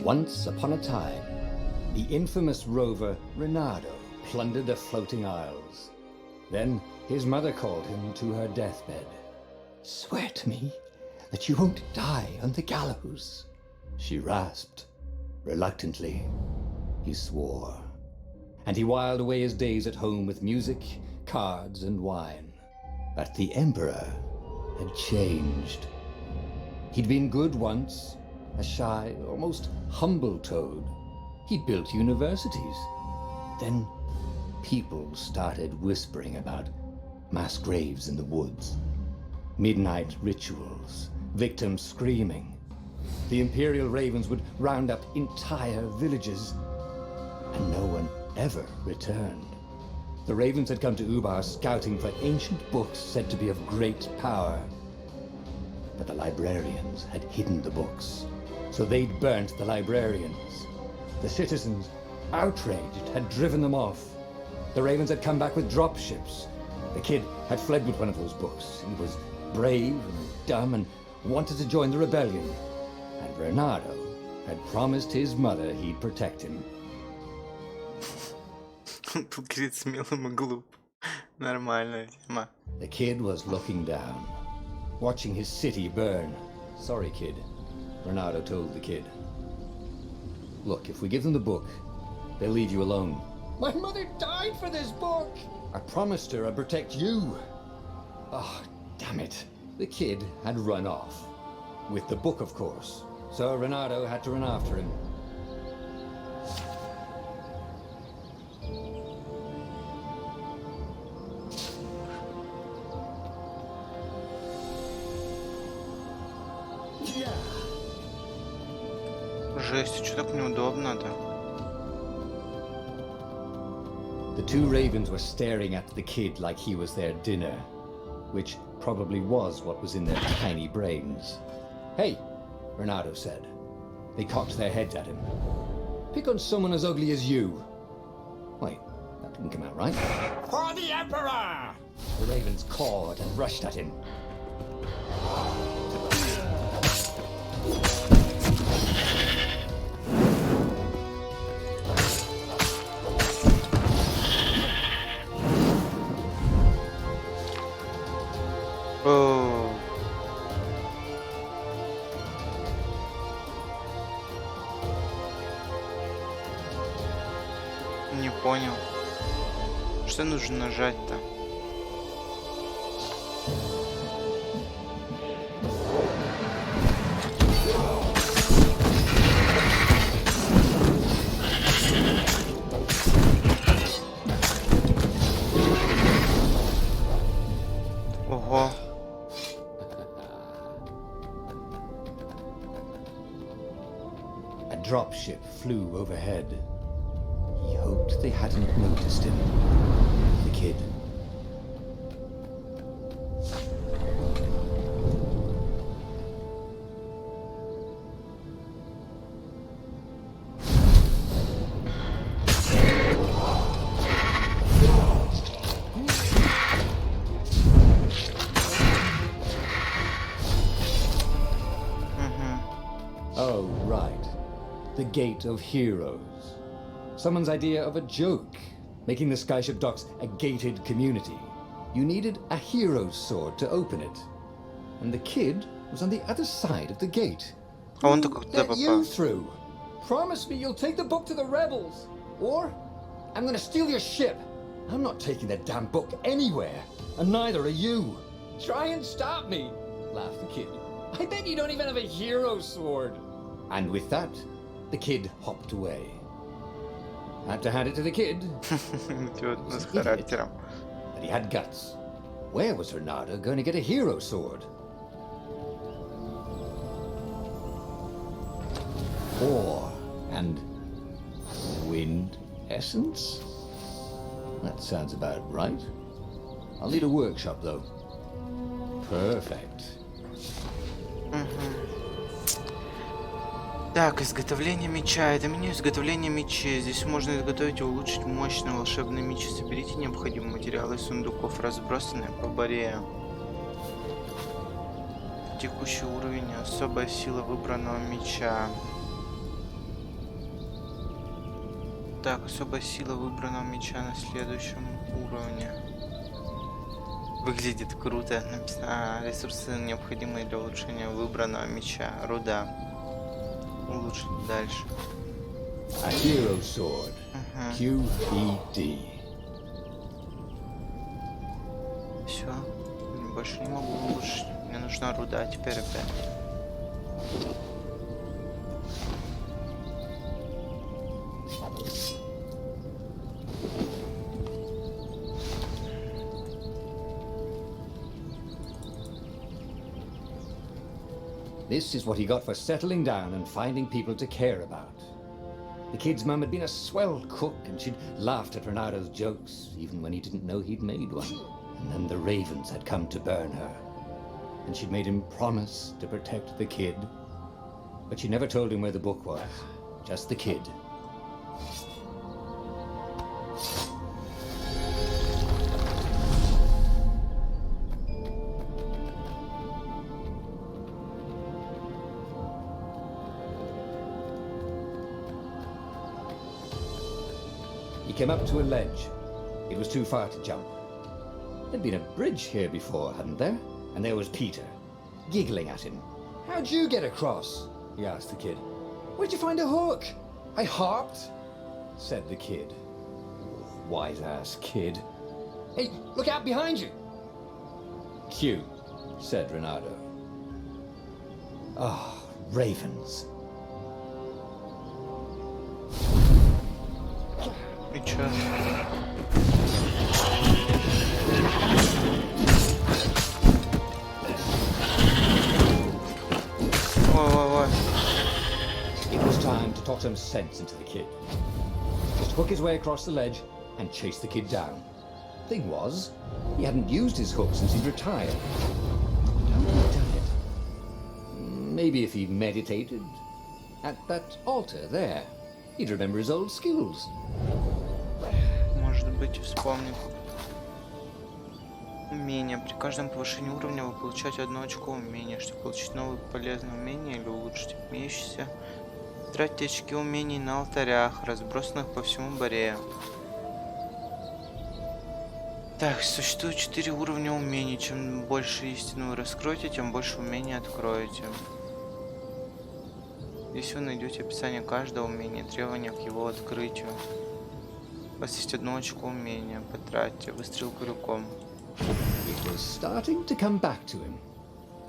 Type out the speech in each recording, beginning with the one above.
Once upon a time, the infamous rover Reynardo plundered the floating isles. Then his mother called him to her deathbed. "Swear to me that you won't die on the gallows," she rasped. Reluctantly, he swore. And he whiled away his days at home with music, cards, and wine. But the Emperor had changed. He'd been good once, a shy, almost humble toad. He'd built universities. Then people started whispering about mass graves in the woods, midnight rituals, victims screaming. The Imperial Ravens would round up entire villages, and no one ever returned. The Ravens had come to Ubar scouting for ancient books said to be of great power. But the librarians had hidden the books, so they'd burnt the librarians. The citizens, outraged, had driven them off. The Ravens had come back with dropships. The kid had fled with one of those books. He was brave and dumb and wanted to join the rebellion. And Reynardo had promised his mother he'd protect him. Тут говорит смелым и глуп. Нормальная тема. The kid was looking down, watching his city burn. "Sorry, kid," Reynardo told the kid. "Look, if we give them the book, they'll leave you alone." "My mother died for this book!" "I promised her I'd protect you." Oh, damn it. The kid had run off. With the book, of course. So Reynardo had to run after him. Жесть, что так неудобно-то? The two ravens were staring at the kid like he was their dinner, which probably was what was in their tiny brains. "Hey," Reynardo said. They cocked their heads at him. "Pick on someone as ugly as you." Wait, that didn't come out right. "For the Emperor!" The ravens cawed and rushed at him. О. Не понял. Что нужно нажать-то? Ого. A dropship flew overhead. He hoped they hadn't noticed him. The kid. Oh, right. The Gate of Heroes. Someone's idea of a joke, making the skyship docks a gated community. You needed a hero's sword to open it. And the kid was on the other side of the gate. А он-то как туда Let you попал? through. Promise me you'll take the book to the rebels. Or I'm gonna steal your ship. I'm not taking that damn book anywhere. And neither are you. Try and stop me, laughed the kid. I bet you don't even have a hero sword. And with that, the kid hopped away. Had to hand it to the kid. Идиот с характером. But he had guts. Where was Reynardo going to get a hero sword? Ore and wind essence? That sounds about right. I'll need a workshop, though. Perfect. Так, изготовление меча. Это меню изготовления мечей. Здесь можно изготовить и улучшить мощный волшебный меч. Соберите необходимые материалы из сундуков, разбросанные по баре. Текущий уровень, особая сила выбранного меча. Так, особая сила выбранного меча на следующем уровне. Выглядит круто. Написано, ресурсы, необходимые для улучшения выбранного меча. Руда. Улучшить дальше. A hero sword. QED. Все. Больше не могу улучшить. Мне нужна руда теперь опять. This is what he got for settling down and finding people to care about. The kid's mum had been a swell cook and she'd laughed at Renado's jokes, even when he didn't know he'd made one. And then the ravens had come to burn her. And she'd made him promise to protect the kid. But she never told him where the book was. Just the kid. He came up to a ledge. It was too far to jump. There'd been a bridge here before, hadn't there? And there was Peter, giggling at him. "How'd you get across?" he asked the kid. "Where'd you find a hook?" "I hopped," said the kid. Wise-ass kid. "Hey, look out behind you!" "Q," said Renato. Ah, ravens. И чё? Ой-ой-ой. It was time to talk some sense into the kid. Just hook his way across the ledge and chase the kid down. Thing was, he hadn't used his hook since he'd retired. How had he done it? Maybe if he meditated at that altar there, he'd remember his old skills. Может быть, вспомнит. Умение. При каждом повышении уровня вы получаете 1 очко умения. Чтобы получить новые полезные умения или улучшить имеющиеся, тратьте очки умений на алтарях, разбросанных по всему баре. Так, существует 4 уровня умений. Чем больше истину вы раскроете, тем больше умений откроете. Здесь вы найдете описание каждого умения, требования к его открытию. У вас есть 1 очко умения. Потратьте. Выстрел крюком. It was starting to come back to him.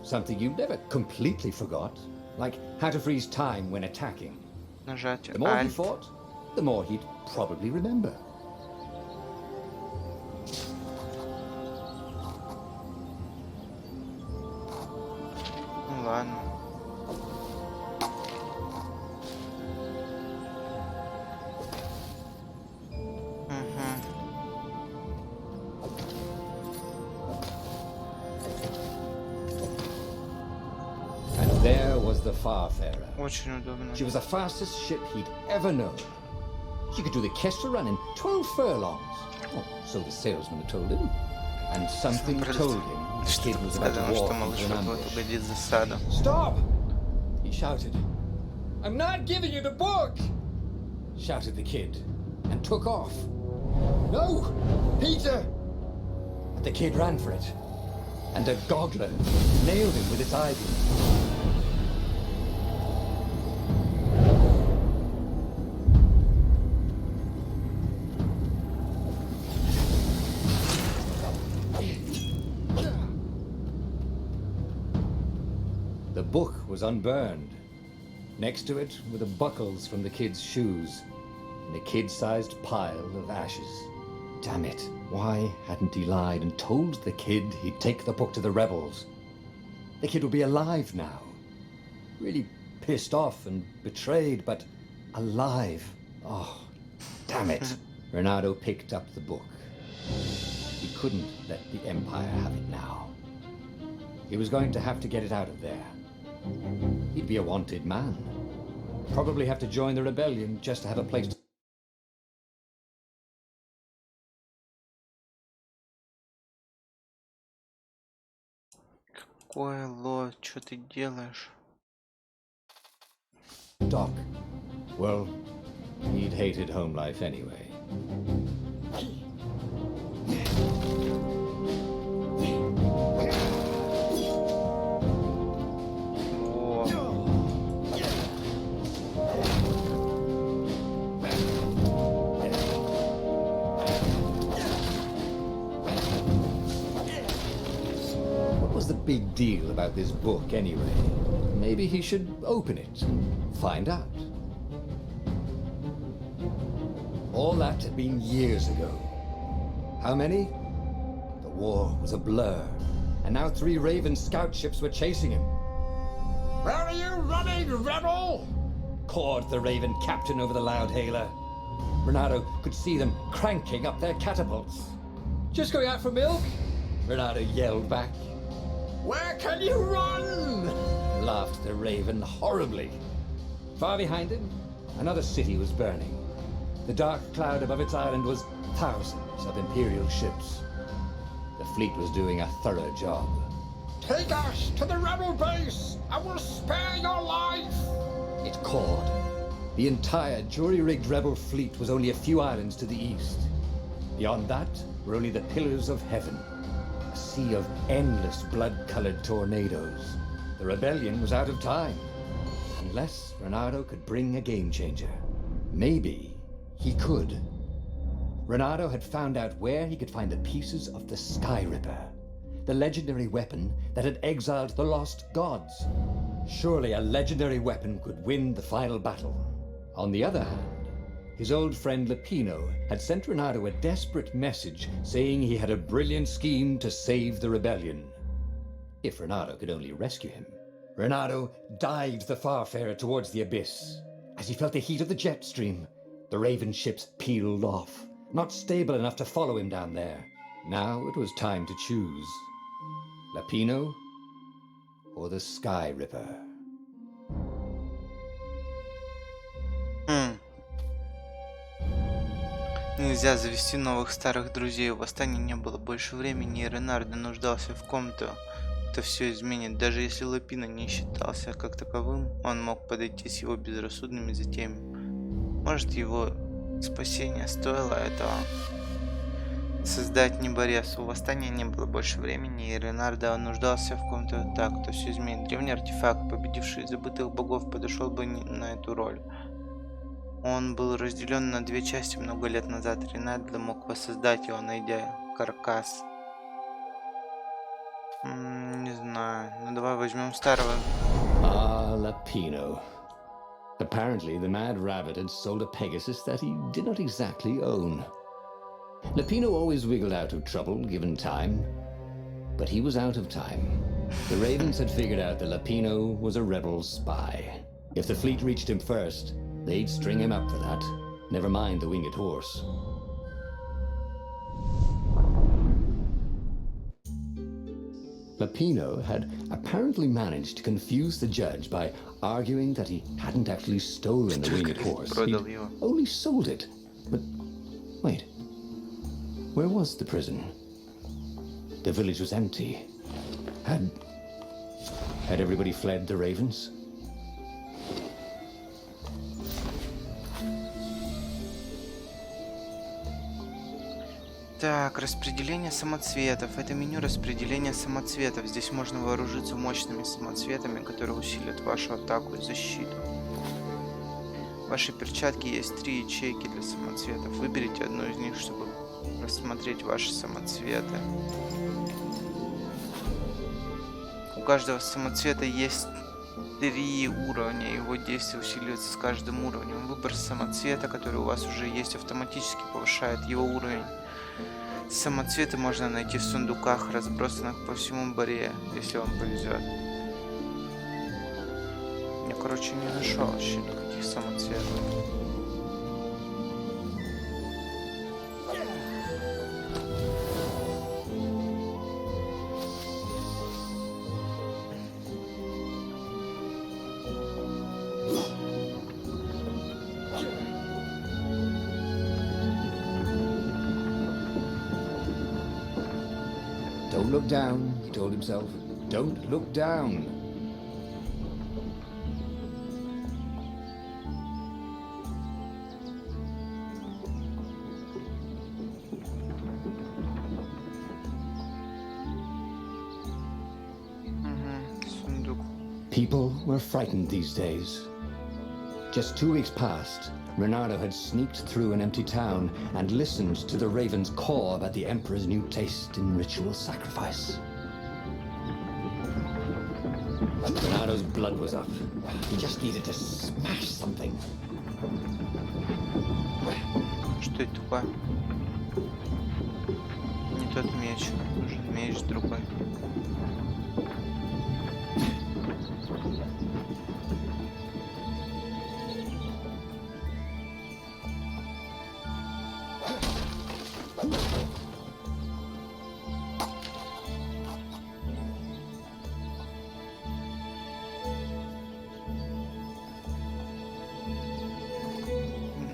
Something you never completely forgot, like how to freeze time when attacking. Нажатие The more he Alt. fought, the more he'd probably remember. Ну ладно. There was the Farfarer. Очень удобно. She was the fastest ship he'd ever known. She could do the Kessel run in 12 furlongs. Oh, so the salesman had told him. And something told him the kid was about to Сказано, что walk малыш into an вот ambush. угодит в засаду. "Stop!" he shouted. "I'm not giving you the book!" shouted the kid, and took off. "No! Peter!" And the kid ran for it. And a goggler nailed him with its ivy. The book was unburned. Next to it were the buckles from the kid's shoes and a kid-sized pile of ashes. Damn it, why hadn't he lied and told the kid he'd take the book to the rebels? The kid would be alive now. Really pissed off and betrayed, but alive. Oh, damn it. Renato picked up the book. He couldn't let the Empire have it now. He was going to have to get it out of there. He'd be a wanted man. Probably have to join the rebellion just to have a place to... такое, Ло? Что ты делаешь? Doc. Well, he'd hated home life anyway. What was the big deal about this book anyway? Maybe he should open it and find out. All that had been years ago. How many? The war was a blur, and now 3 Raven scout ships were chasing him. Where are you running, rebel? Cawed the Raven captain over the loud hailer. Renato could see them cranking up their catapults. Just going out for milk? Renato yelled back. Where can you run? Laughed the Raven horribly. Far behind him, another city was burning. The dark cloud above its island was thousands of Imperial ships. The fleet was doing a thorough job. Take us to the rebel base! I will spare your life! It called. The entire jury-rigged rebel fleet was only a few islands to the east. Beyond that were only the pillars of heaven. A sea of endless blood-colored tornadoes. The rebellion was out of time. Unless Renato could bring a game-changer. Maybe he could. Renato had found out where he could find the pieces of the Sky Ripper, the legendary weapon that had exiled the lost gods. Surely a legendary weapon could win the final battle. On the other hand, his old friend Lapino had sent Renato a desperate message saying he had a brilliant scheme to save the rebellion. If Renato could only rescue him. Renato dived the Farfarer towards the abyss. As he felt the heat of the jet stream, the Raven ships peeled off, not stable enough to follow him down there. Now it was time to choose. Lapino or the Sky Ripper? Нельзя завести новых старых друзей. У восстания не было больше времени, и Ренардо нуждался в ком-то, кто все изменит. Даже если Лапино не считался как таковым, он мог подойти с его безрассудными затеями. Может, его спасение стоило этого. Создать не борец. У восстания не было больше времени, и Ренардо нуждался в ком-то так, кто все изменит. Древний артефакт, победивший забытых богов, подошел бы на эту роль. Он был разделен на 2 части много лет назад. Ренардо мог воссоздать его, найдя каркас. Не знаю. Ну давай возьмем старого. Lapino. Apparently, the Mad Rabbit had sold a Pegasus that he did not exactly own. Lapino always wiggled out of trouble given time, but he was out of time. The Ravens had figured out that Lapino was a rebel spy. If the fleet reached him first, they'd string him up for that. Never mind the winged horse. Lapino had apparently managed to confuse the judge by arguing that he hadn't actually stolen the winged horse. He'd only sold it. But wait, where was the prison? The village was empty. Had everybody fled the Ravens? Так, распределение самоцветов. Это меню распределения самоцветов. Здесь можно вооружиться мощными самоцветами, которые усилят вашу атаку и защиту. В вашей перчатке есть 3 ячейки для самоцветов. Выберите одну из них, чтобы рассмотреть ваши самоцветы. У каждого самоцвета есть 3 уровня. Его действие усиливается с каждым уровнем. Выбор самоцвета, который у вас уже есть, автоматически повышает его уровень. Самоцветы можно найти в сундуках, разбросанных по всему баре, если вам повезет. Я, короче, не нашел еще никаких самоцветов. Don't look down, he told himself. don't look down. Сундук. People were frightened these days. Just 2 weeks past, Reynardo had sneaked through an empty town and listened to the ravens caw about the Emperor's new taste in ritual sacrifice. Reynardo's blood was up. He just needed to smash something. Что это такое? Не тот меч. Нужен меч другой.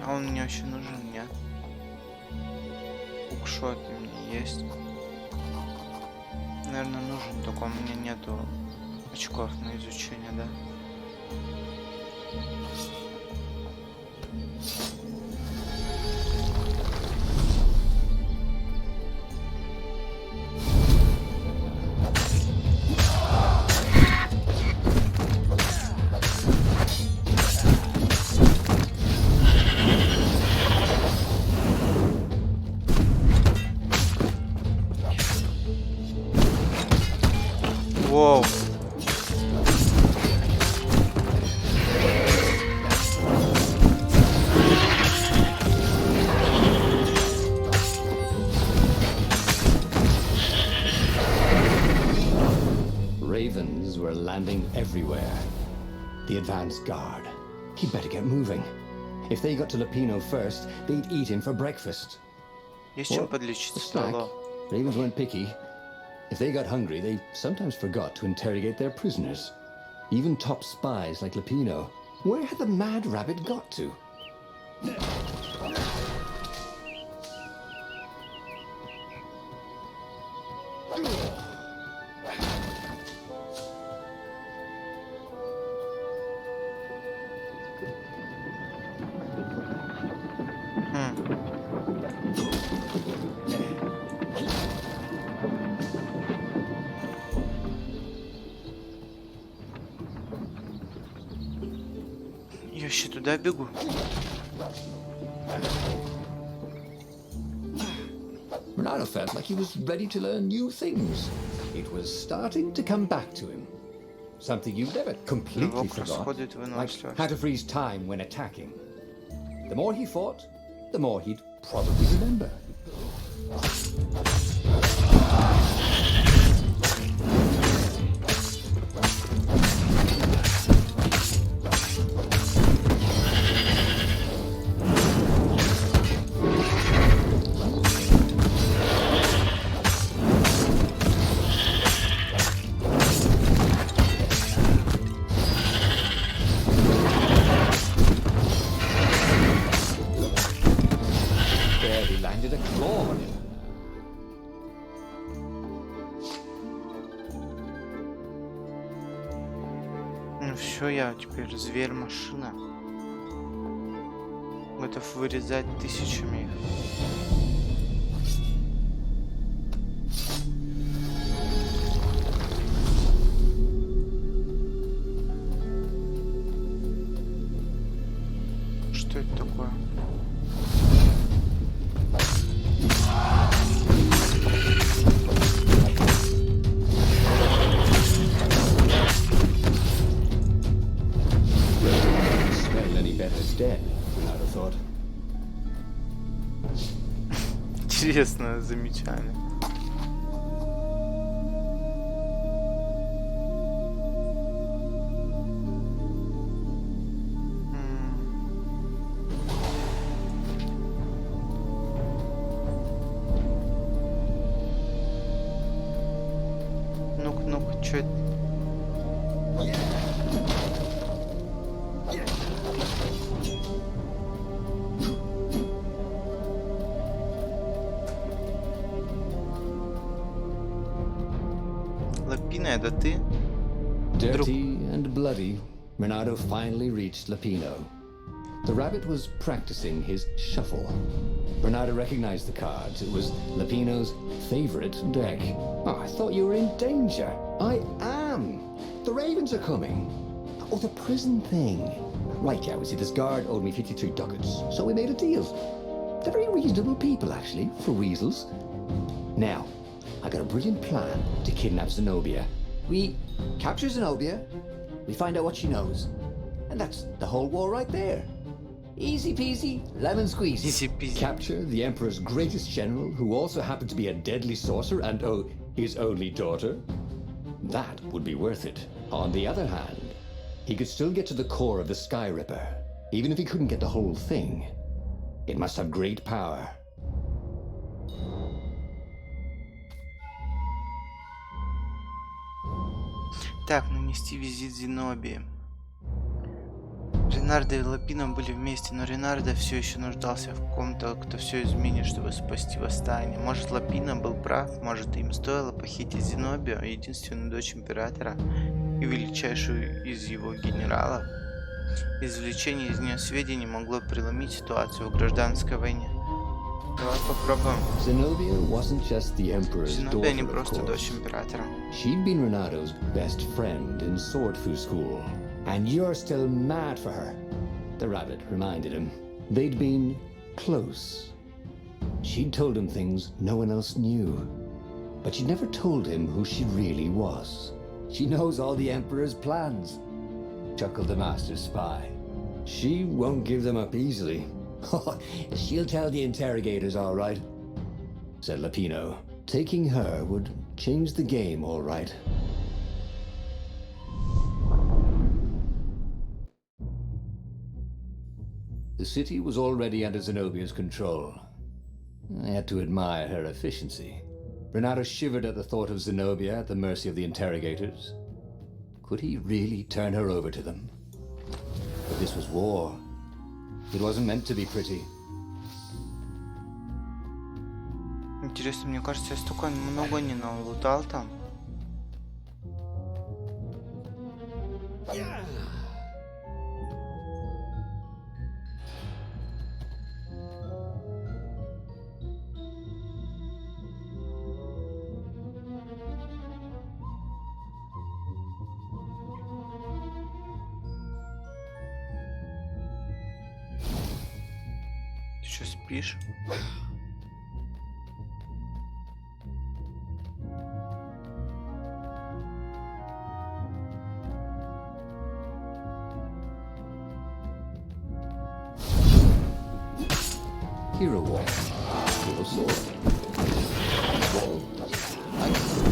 А он мне вообще нужен, нет? Укшот у меня есть. Наверное, нужен, только у меня нету очков на изучение, да? Воу. Ravens were landing everywhere. The advance guard. He'd better get moving. If they got to Lupino first, they'd eat him for breakfast. Есть чем Or подлечить a snack. стало. Ravens weren't picky. If they got hungry, they sometimes forgot to interrogate their prisoners. Even top spies like Lupino. Where had the mad rabbit got to? Я вообще туда бегу. Reynardo felt like he was ready to learn new things. It was starting to come back to him. Something you never completely Рывок forgot, расходует like выносливость. how to freeze time when attacking. The more he fought, the more he'd probably remember. Barely landed a claw on him. Ну все, я теперь зверь-машина. Готов вырезать тысячами их. Что это такое? Smell any better dead, Reynardo thought. Интересное замечание. Ну-ка, чё это? Лапина, я это ты? Dirty and bloody, Renato finally reached Lapino. The rabbit was practicing his shuffle. Renato recognized the cards. It was Lapino's favorite deck. Oh, I thought you were in danger. I am. The ravens are coming. Oh, the prison thing. Right, yeah, see, this guard owed me 53 ducats, so we made a deal. They're very reasonable people, actually, for weasels. Now, I got a brilliant plan to kidnap Zenobia. We capture Zenobia, we find out what she knows, and that's the whole war right there. Easy peasy, lemon squeezy. Easy peasy. Capture the Emperor's greatest general, who also happened to be a deadly sorcerer, and oh, his only daughter. That would be worth it. On the other hand, he could still get to the core of the Sky Ripper, even if he couldn't get the whole thing. It must have great power. Так, нанести визит Зенобии. Ренардо и Лапино были вместе, но Ренардо все еще нуждался в ком-то, кто все изменит, чтобы спасти восстание. Может, Лапино был прав, может, им стоило похитить Зенобию, единственную дочь императора и величайшую из его генералов. Извлечение из нее сведений могло преломить ситуацию в гражданской войне. Давай попробуем. Zenobia wasn't just the Emperor's Зенобия не daughter, of просто дочь course. императора. She'd been Renato's best friend in sword fu school. And you're still mad for her, the rabbit reminded him. They'd been close. She'd told him things no one else knew. But she'd never told him who she really was. She knows all the Emperor's plans, chuckled the master spy. She won't give them up easily. She'll tell the interrogators, all right, said Lapino. Taking her would change the game, all right. The city was already under Zenobia's control. I had to admire her efficiency. Renato shivered at the thought of Zenobia at the mercy of the interrogators. Could he really turn her over to them? But this was war. It wasn't meant to be pretty. Интересно, мне кажется, я столько много не налутал там. Ты что, спишь? Hero wall. Hero sword. Wall. Ice.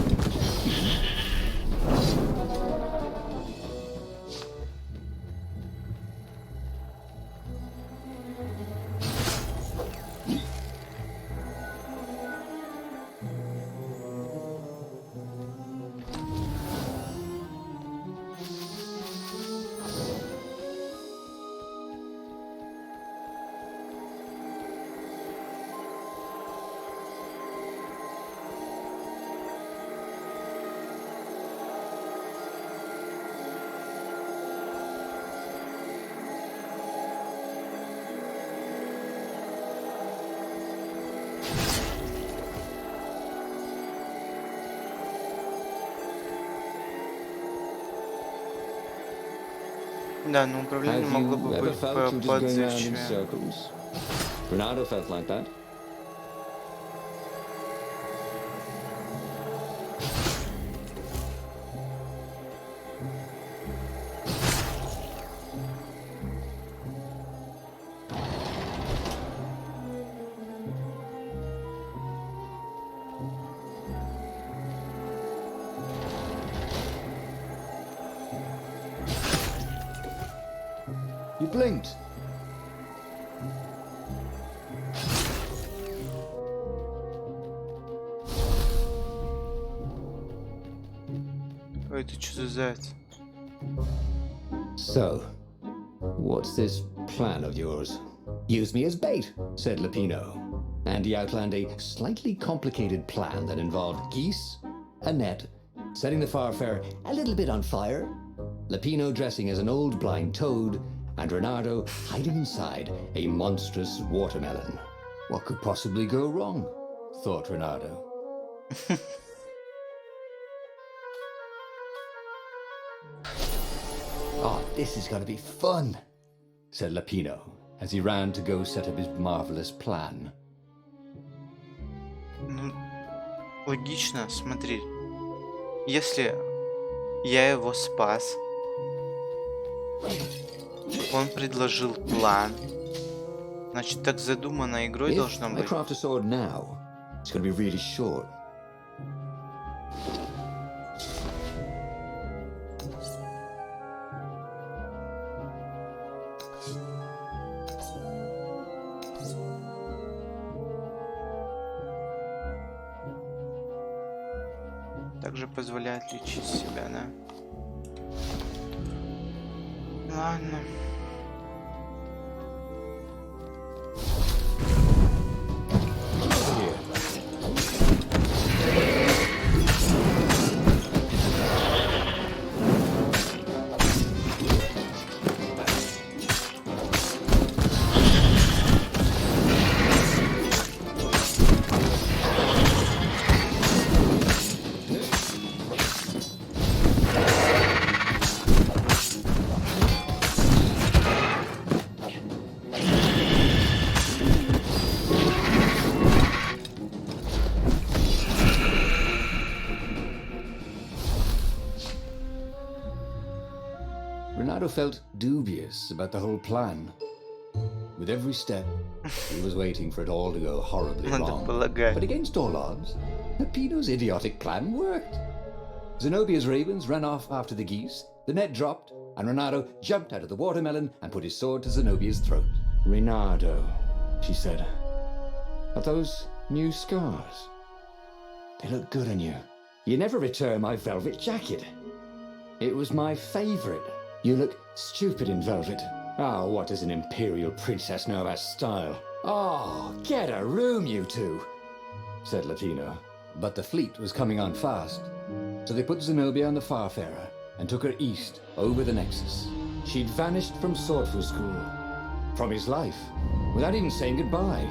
Да, но управление Have могло бы you ever быть felt you're just going round in поотзывчивее. circles? Renato felt like that. You blinked. Ой, ты что за заяц? So, what's this plan of yours? Use me as bait, said Lapino. And he outlined a slightly complicated plan that involved geese, a net, setting the Farfarer a little bit on fire, Lapino dressing as an old blind toad, and Renato hiding inside a monstrous watermelon. What could possibly go wrong? Thought Renato. Oh, this is gonna be fun, said Lapino, as he ran to go set up his marvelous plan. Ну, логично, смотри. Если я его спас, он предложил план, значит, так задумано игрой должно If I быть. craft a sword now, it's gonna be really short. Также позволяет лечить себя, да? Ладно. Renato felt dubious about the whole plan. With every step, he was waiting for it all to go horribly wrong. But against all odds, Lapino's idiotic plan worked. Zenobia's ravens ran off after the geese, the net dropped, and Renato jumped out of the watermelon and put his sword to Zenobia's throat. Renato, she said, are those new scars? They look good on you. You never returned my velvet jacket. It was my favorite. You look stupid in velvet. Ah, what does an imperial princess know about style? Oh, get a room, you two, said Lapino. But the fleet was coming on fast, so they put Zenobia on the Farfarer and took her east, over the Nexus. She'd vanished from Swordfu School, from his life, without even saying goodbye,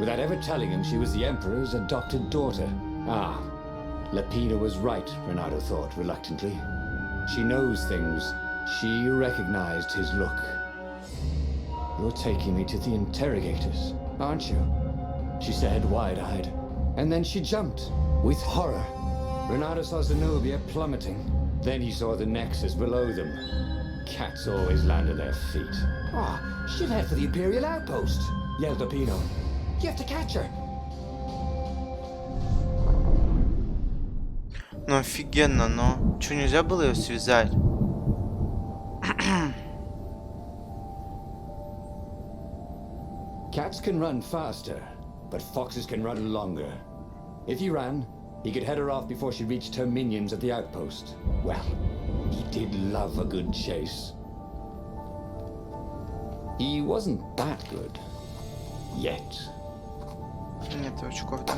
without ever telling him she was the Emperor's adopted daughter. Ah, Lapino was right, Renato thought reluctantly. She knows things. She recognized his look. You're taking me to the interrogators, aren't you? She said, wide-eyed. And then she jumped, with horror. Renato saw Zenobia plummeting. Then he saw the Nexus below them. Cats always land on their feet. Ah, she'll head for the Imperial outpost, yelled Lapino. You have to catch her. Ну офигенно, но что, нельзя было ее связать? Cats can run faster, but foxes can run longer. If he ran, he could head her off before she reached her minions at the outpost. Well, he did love a good chase. He wasn't that good. Yet. Нет очков, да?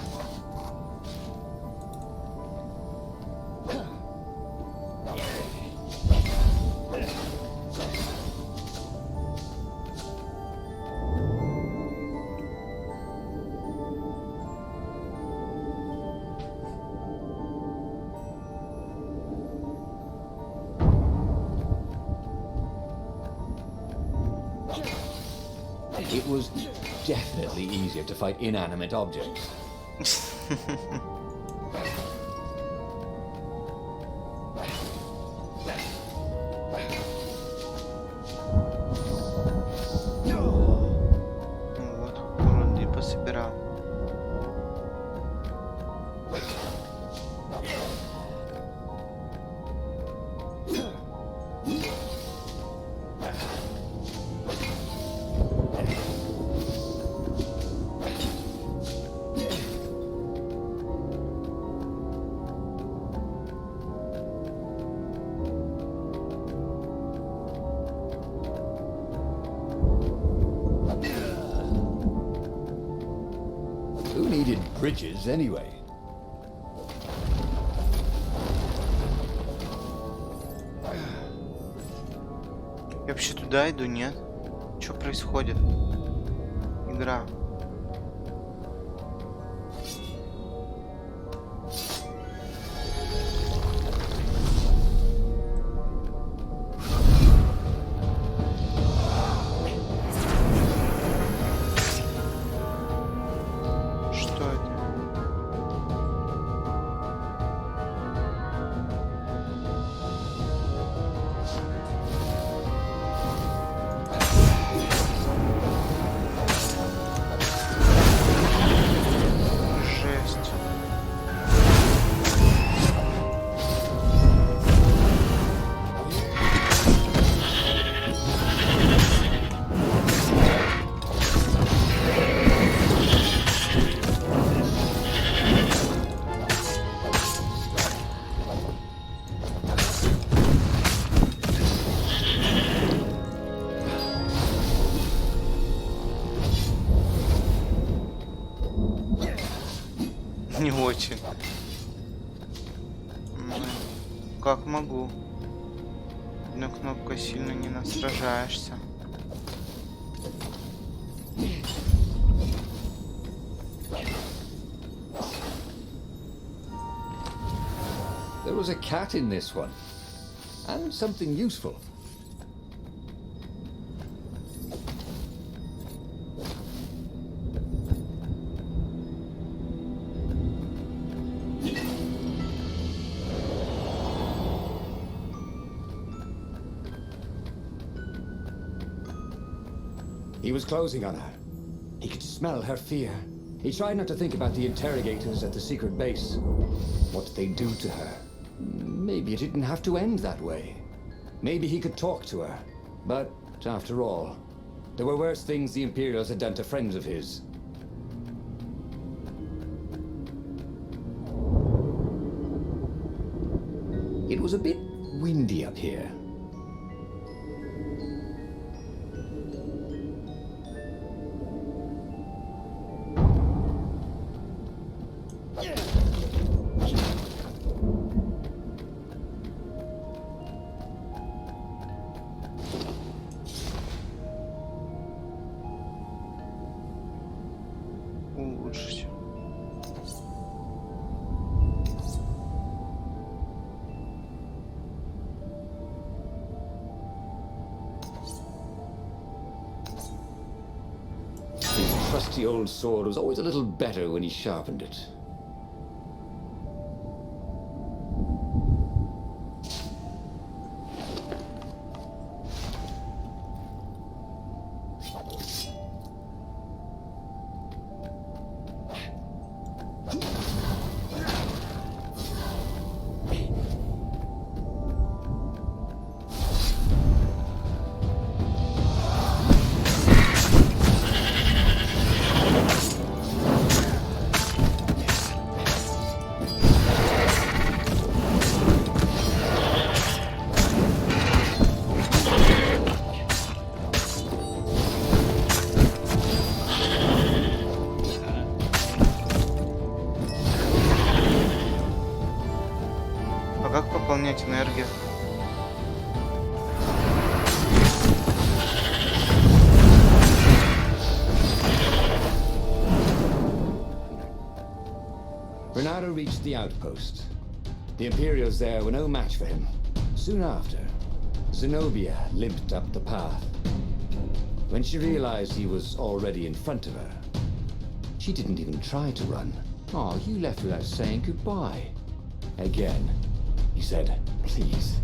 It was definitely easier to fight inanimate objects. Вот, вроде пособирал. Who needed bridges anyway? Я вообще туда иду, нет? Что происходит? Игра. Не очень. Как могу? Одной кнопкой сильно не насражаешься. There was a cat in this one, and something useful. He was closing on her. He could smell her fear. He tried not to think about the interrogators at the secret base. What did they do to her? Maybe it didn't have to end that way. Maybe he could talk to her. But, after all, there were worse things the Imperials had done to friends of his. It was a bit windy up here. Улучшить. His trusty old sword was always a little better when he sharpened it. А как пополнять энергию? Renato reached the outpost. The Imperials there were no match for him. Soon after, Zenobia limped up the path. When she realized he was already in front of her, she didn't even try to run. Oh, you left without saying goodbye. Again, he said, please.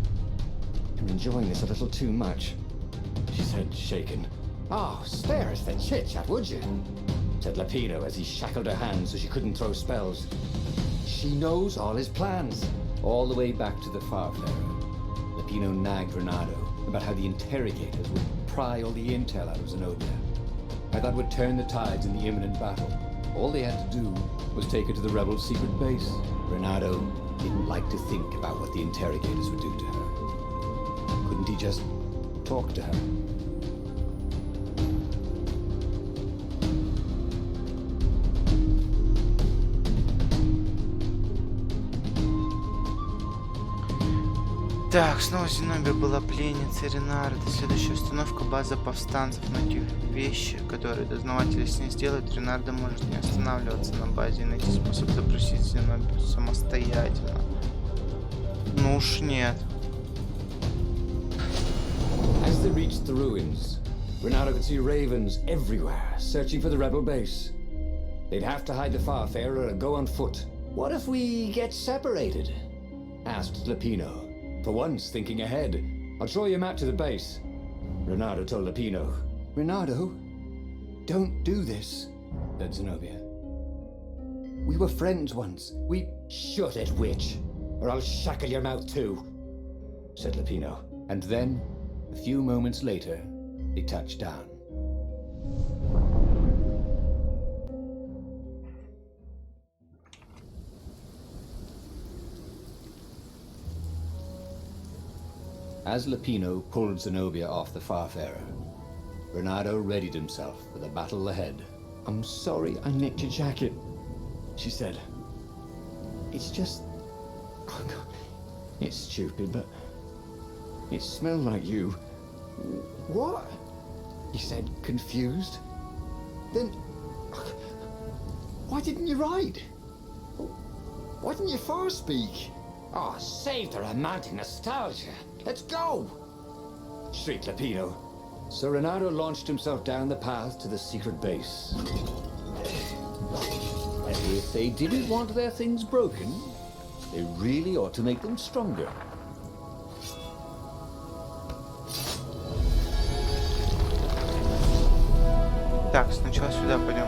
You're enjoying this a little too much. She said, shaken. Oh, spare us the chit-chat, would you? Said Lapino as he shackled her hands so she couldn't throw spells. She knows all his plans. All the way back to the Farflarer, Lapino nagged Renato about how the interrogators would pry all the intel out of Zenobia. How that would turn the tides in the imminent battle. All they had to do was take her to the rebel secret base. Renato didn't like to think about what the interrogators would do to her. Couldn't he just talk to her? Так, снова Зенобия была пленницей Ренарда. Следующая установка — база повстанцев. Многие вещи, которые дознаватели с ней сделают, Ренарда может не останавливаться на базе и найти способ допросить Зенобию самостоятельно. Ну уж нет. As they reached the ruins, Renardo could see ravens everywhere, searching for the rebel base. They'd have to hide the Farfarer or go on foot. What if we get separated? Asked Lapino. For once, thinking ahead. I'll show you a map to the base. Renardo told Lapino. Renardo, don't do this, said Zenobia. We were friends once. We... Shut it, witch, or I'll shackle your mouth too, said Lapino. And then, a few moments later, they touched down. As Lapino pulled Zenobia off the Farfarer, Renardo readied himself for the battle ahead. I'm sorry I nicked your jacket, she said. It's just... Oh God. It's stupid, but... It smelled like you. What? He said, confused. Then... Why didn't you ride? Why didn't you far speak? Oh, save the romantic nostalgia. Let's go! Shrieked Lapino. So Renardo launched himself down the path to the secret base. And if they didn't want their things broken, they really ought to make them stronger. Так, сначала сюда пойдем.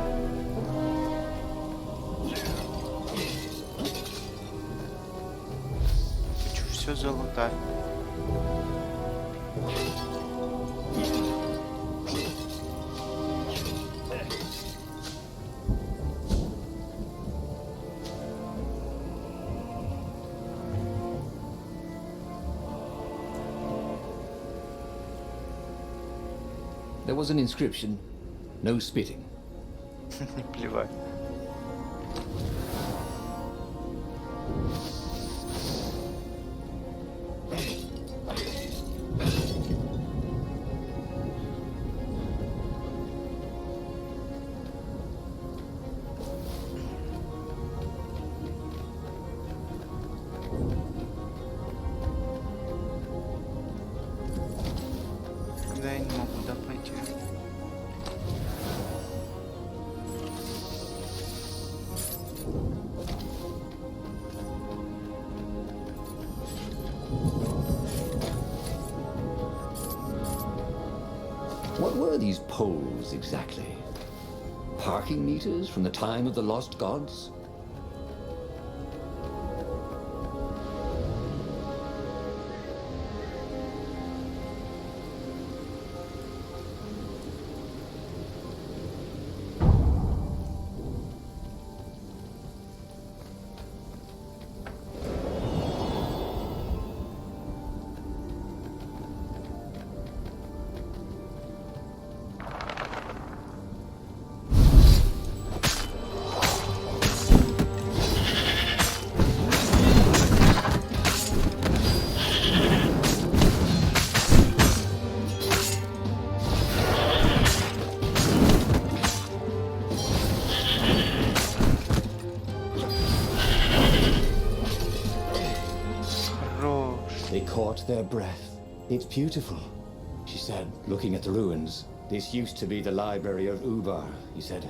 Хочу все залутать. There was an inscription, no spitting. Не плевать. Да, я не могу туда пойти. What were these poles exactly? Parking meters from the time of the lost gods? They caught their breath. It's beautiful, she said, looking at the ruins. This used to be the library of Ubar, he said,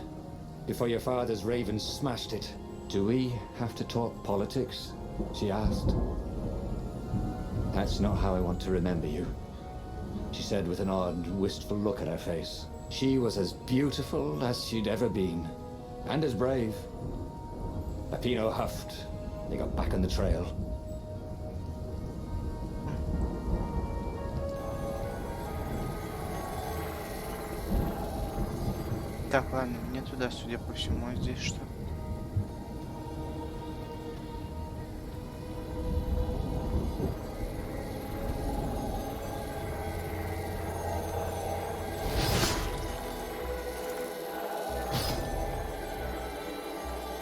before your father's ravens smashed it. Do we have to talk politics? She asked. That's not how I want to remember you, she said with an odd, wistful look at her face. She was as beautiful as she'd ever been, and as brave. Lapino huffed. They got back on the trail. Так, ладно, мне туда, судя по всему, а здесь что?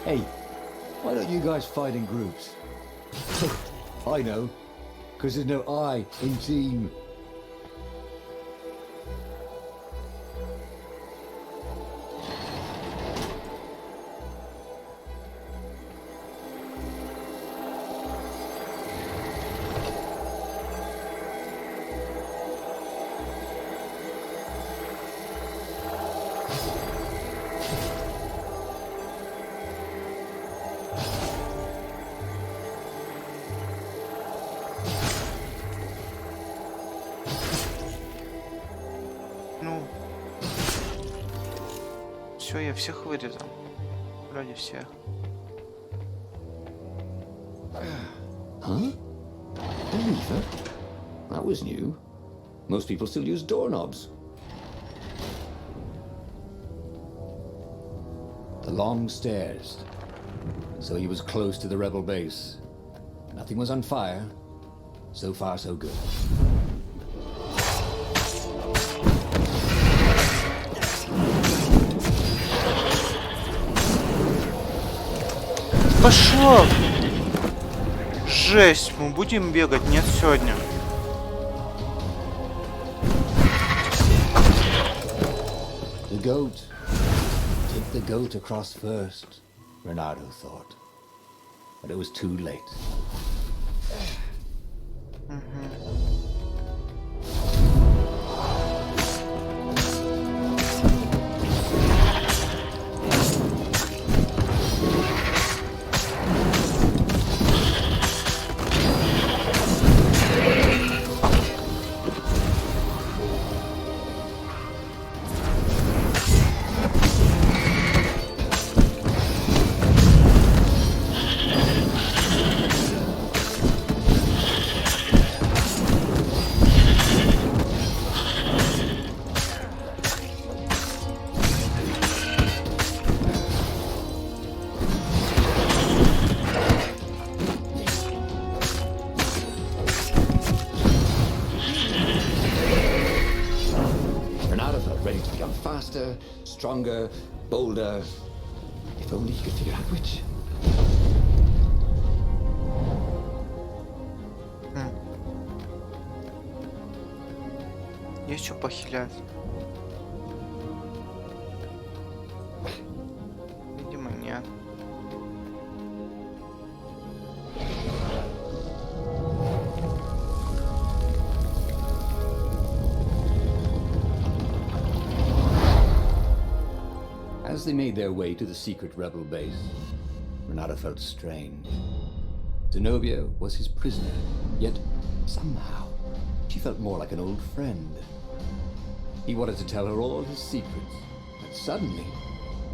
Hey, why don't you guys fight in groups? I know. because there's no I in team. Все, я всех вырезал. Вроде всех. Huh? A lever? That was new. Most people still use doorknobs. The long stairs. So he was close to the rebel base. Nothing was on fire. So far, so good. Пошел! Жесть, мы будем бегать? Нет, сегодня. The goat. Take the goat across first, Renato thought. But it was too late. Faster, stronger, bolder. If only he could figure out which. Есть что похилять? Видимо, нет. As they made their way to the secret rebel base, Renato felt strange. Zenobia was his prisoner, yet somehow she felt more like an old friend. He wanted to tell her all his secrets, but suddenly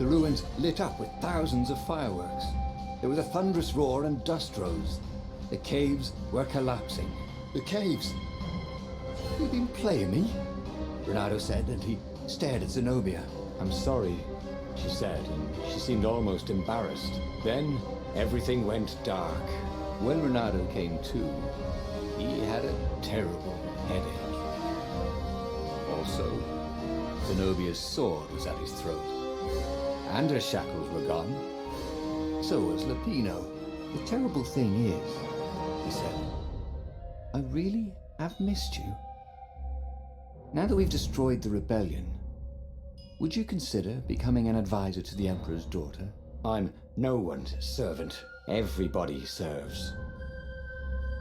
the ruins lit up with thousands of fireworks. There was a thunderous roar and dust rose. The caves were collapsing. The caves! You've been playing me? Renato said, and he stared at Zenobia. I'm sorry, she said, and she seemed almost embarrassed. Then everything went dark. When Renato came to, he had a terrible headache. Also, Zenobia's sword was at his throat. And her shackles were gone. So was Lupino. The terrible thing is, he said, I really have missed you. Now that we've destroyed the rebellion, would you consider becoming an advisor to the Emperor's daughter? I'm no one's servant. Everybody serves.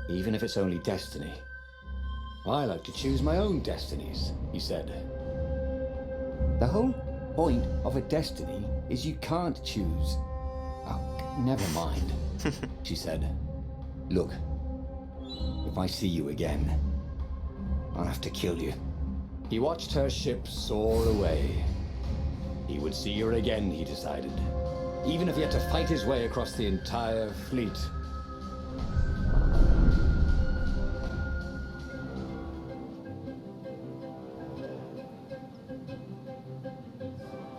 Even if it's only destiny. I like to choose my own destinies, he said. The whole point of a destiny is you can't choose. Oh, never mind, she said. Look, if I see you again, I'll have to kill you. He watched her ship soar away. He would see her again, he decided, even if he had to fight his way across the entire fleet.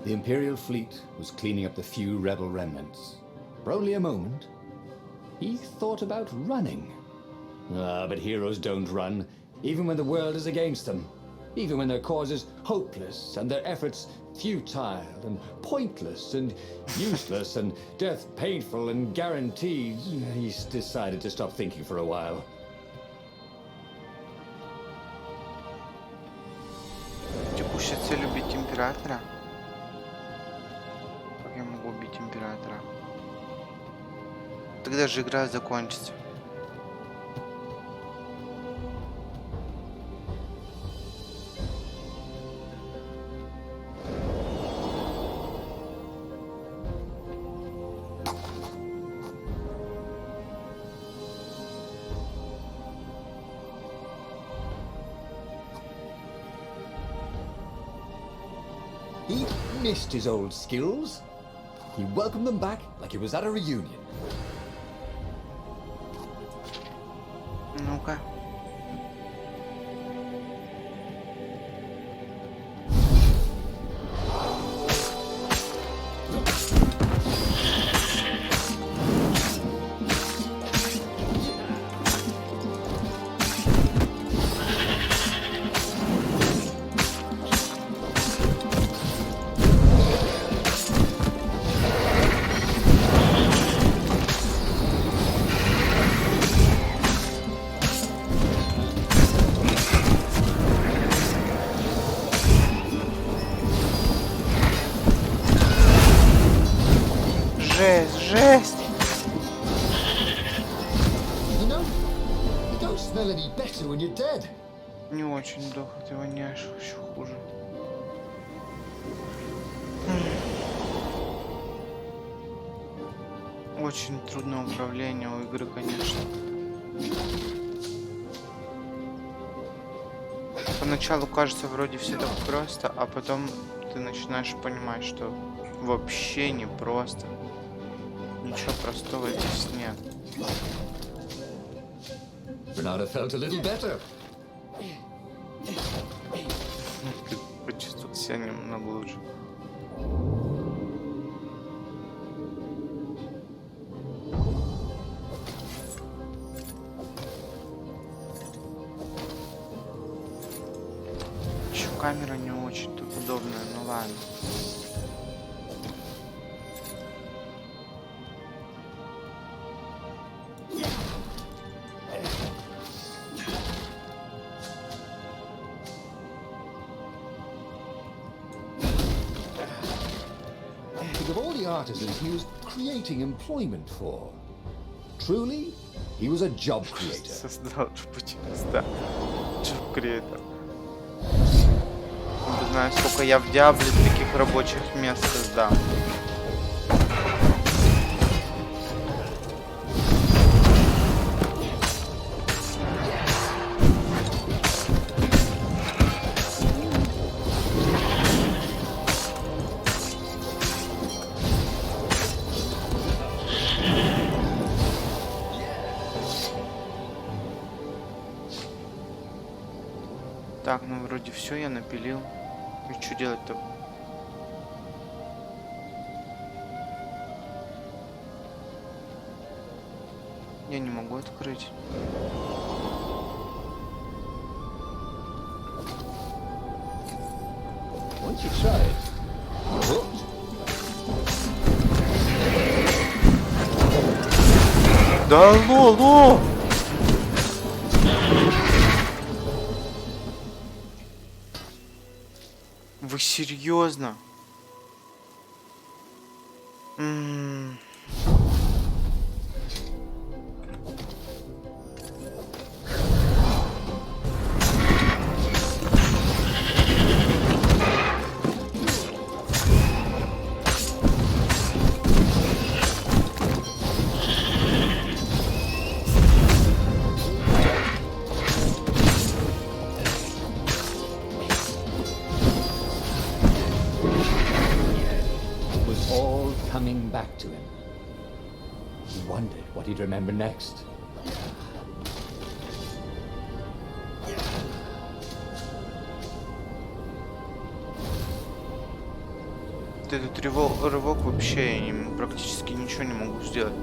The Imperial fleet was cleaning up the few rebel remnants. For only a moment, he thought about running. But heroes don't run, even when the world is against them. Even when their cause is hopeless and their efforts futile and pointless and useless and death painful and guaranteed. He's decided to stop thinking for a while. Текущая цель — убить императора? Как я могу убить императора? Тогда же игра закончится. He missed his old skills. He welcomed them back like he was at a reunion. Ну-ка. Жесть! You know, you don't smell any better when you're dead. Не очень плохо, ты воняешь еще хуже. Очень трудное управление у игры, конечно. Поначалу кажется вроде все так просто, а потом ты начинаешь понимать, что вообще не просто. Ничего простого здесь нет. Renata felt a little better. Ты почувствовал себя немного лучше. Еще камера не очень тут удобная, ну ладно. Think of all the artisans he was creating employment for. Truly, he was a job creator. Создал рабочие места. Job creator. Не знаю, сколько я в Диабле таких рабочих мест создал. Так, ну вроде все я напилил. И что делать-то? Я не могу открыть. Once you try it, you're hooked. Да алло! Вы серьезно? Coming back to him. He wondered what he'd remember next. Этот рывок вообще я практически ничего не могу сделать.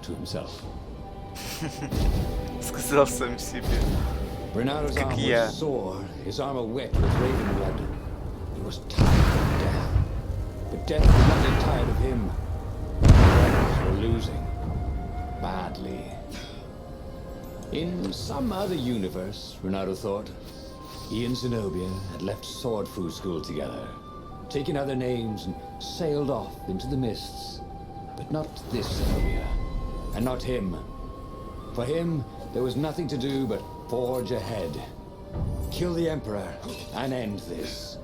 to himself. Сказал сам себе. Renado's Как arm я. was sore, his armor wet with raven blood. He was tired of death. But death was not get tired of him. The rebels were losing. Badly. In some other universe, Renado thought, he and Zenobia had left sword fu school together, taken other names and sailed off into the mists. But not this Zenobia, and not him. For him, there was nothing to do but forge ahead. Kill the Emperor and end this.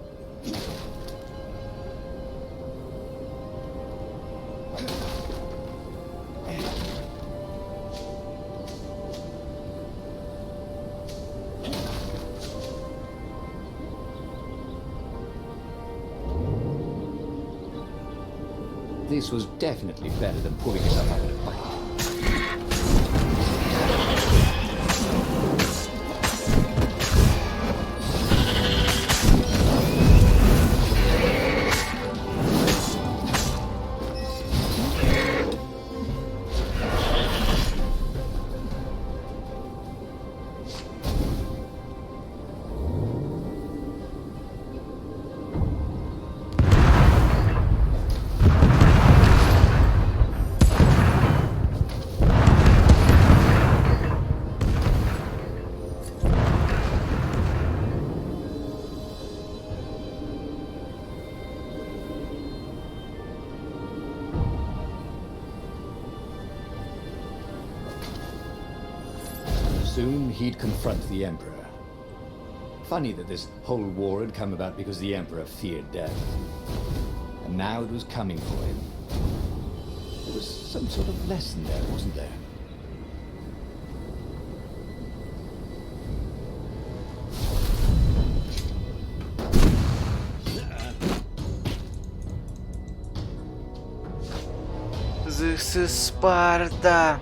This was definitely better than pulling yourself up in a bucket. Soon he'd confront the Emperor. Funny that this whole war had come about because the Emperor feared death. And now it was coming for him. There was some sort of lesson there, wasn't there? This is Sparta.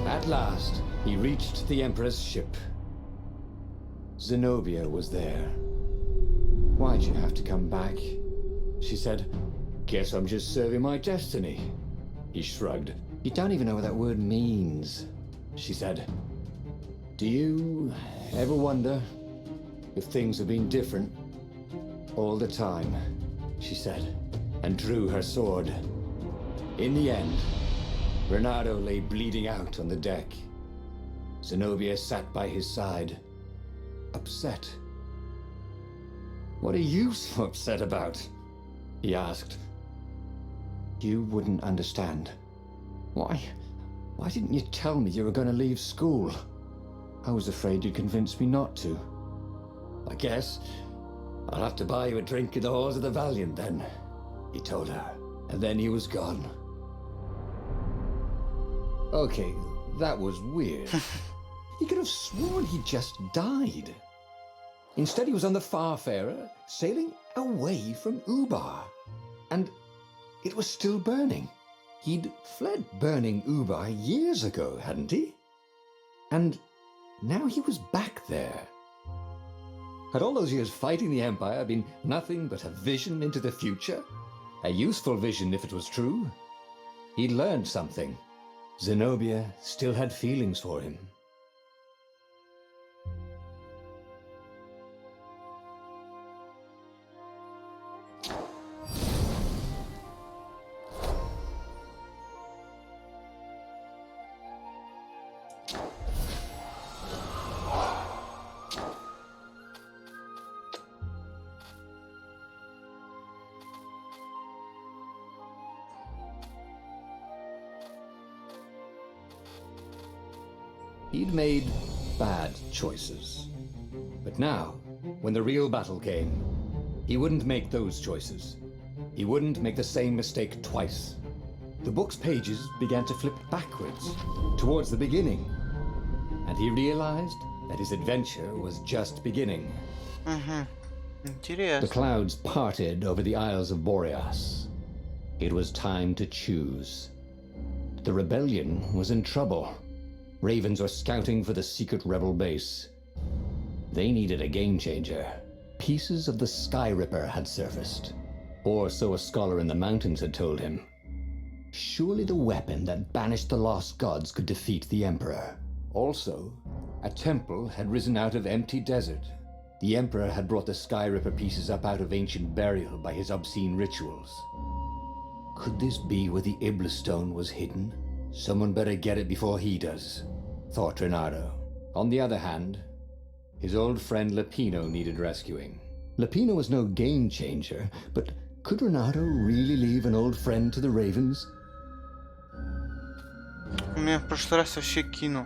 At last, he reached the Emperor's ship. Zenobia was there. Why'd you have to come back? She said, guess I'm just serving my destiny. He shrugged. You don't even know what that word means. She said, do you ever wonder if things have been different? All the time, she said, and drew her sword. In the end, Renado lay bleeding out on the deck. Zenobia sat by his side, upset. What are you so upset about? He asked. You wouldn't understand. Why didn't you tell me you were going to leave school? I was afraid you'd convince me not to. I guess I'll have to buy you a drink in the halls of the Valiant then, he told her, and then he was gone. Okay, that was weird. He could have sworn he just died. Instead, he was on the Farfarer, sailing away from Ubar. And it was still burning. He'd fled burning Ubar years ago, hadn't he? And now he was back there. Had all those years fighting the Empire been nothing but a vision into the future? A useful vision if it was true. He'd learned something. Zenobia still had feelings for him. He'd made bad choices. But now, when the real battle came, he wouldn't make those choices. He wouldn't make the same mistake twice. The book's pages began to flip backwards, towards the beginning. And he realized that his adventure was just beginning. Интересно. The clouds parted over the Isles of Boreas. It was time to choose. The rebellion was in trouble. Ravens were scouting for the secret rebel base. They needed a game changer. Pieces of the Sky Ripper had surfaced. Or so a scholar in the mountains had told him. Surely the weapon that banished the lost gods could defeat the Emperor. Also, a temple had risen out of empty desert. The Emperor had brought the Sky Ripper pieces up out of ancient burial by his obscene rituals. Could this be where the Iblis stone was hidden? Someone better get it before he does, thought Renato. On the other hand, his old friend Lapino needed rescuing. Lapino was no game changer, but could Renato really leave an old friend to the Ravens? Меня в прошлый раз вообще кинул.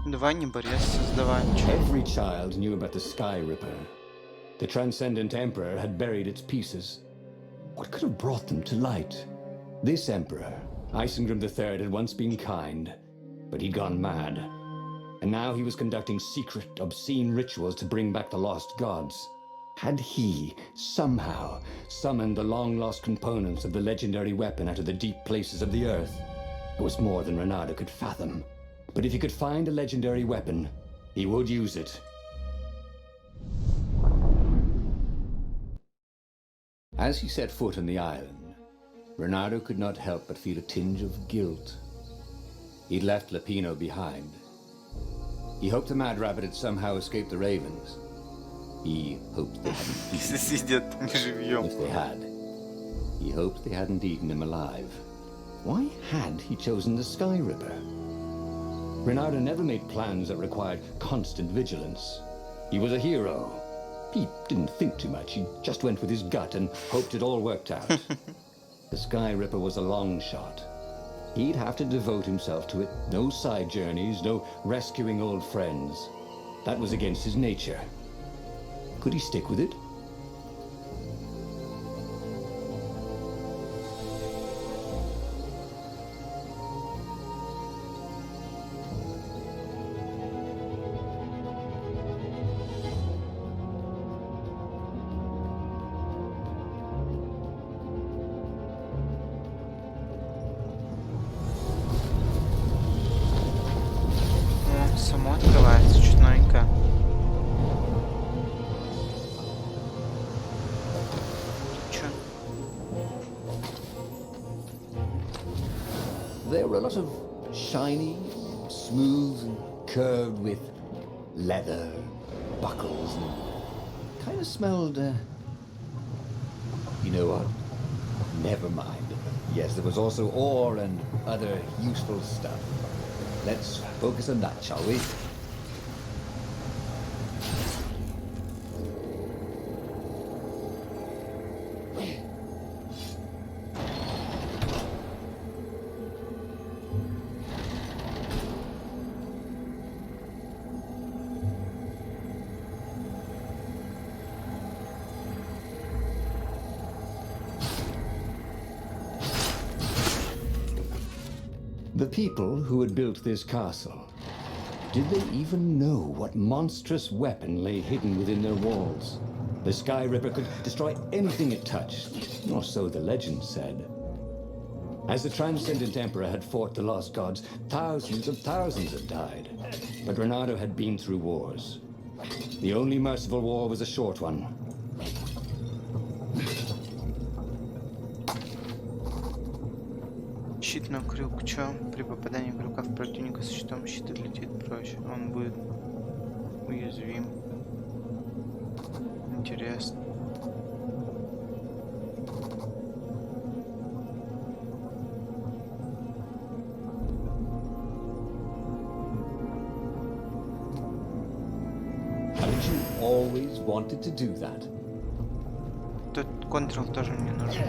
Давай не борись, создавай. Every child knew about the Sky Ripper. The Transcendent Emperor had buried its pieces. What could have brought them to light? This Emperor, Isengrim III, had once been kind, but he'd gone mad. And now he was conducting secret, obscene rituals to bring back the lost gods. Had he, somehow, summoned the long-lost components of the legendary weapon out of the deep places of the earth? It was more than Renato could fathom. But if he could find a legendary weapon, he would use it. As he set foot on the island, Renato could not help but feel a tinge of guilt. He'd left Lapino behind. He hoped the Mad Rabbit had somehow escaped the Ravens. He hoped they hadn't Если eaten сидят не живьем. him. If they had, he hoped they hadn't eaten him alive. Why had he chosen the Sky Ripper? Renato never made plans that required constant vigilance. He was a hero. He didn't think too much. He just went with his gut and hoped it all worked out. The Sky Ripper was a long shot. He'd have to devote himself to it. No side journeys, no rescuing old friends. That was against his nature. Could he stick with it? Само открывается чуть новенько. Чё? There were a lot of shiny, smooth, and curved with leather, buckles, and kind of smelled, you know what? Never mind. Yes, there was also ore and other useful stuff. Let's focus on that, shall we? The people who had built this castle, did they even know what monstrous weapon lay hidden within their walls? The Sky Ripper could destroy anything it touched, or so the legend said. As the Transcendent Emperor had fought the lost gods, thousands of thousands had died. But Renato had been through wars. The only merciful war was a short one. Щит на крюк. Чё? При попадании крюка в противника со щитом щит отлетит прочь. Он будет уязвим. Интересно. always wanted to do that. Тут Ctrl тоже мне нужен.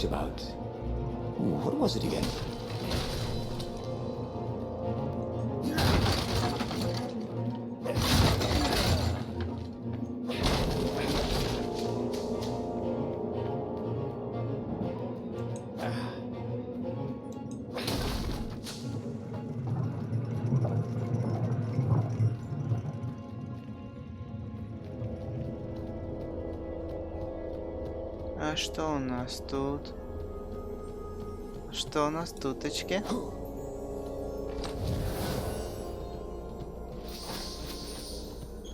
About what was it again? А что у нас тут? Что у нас туточки?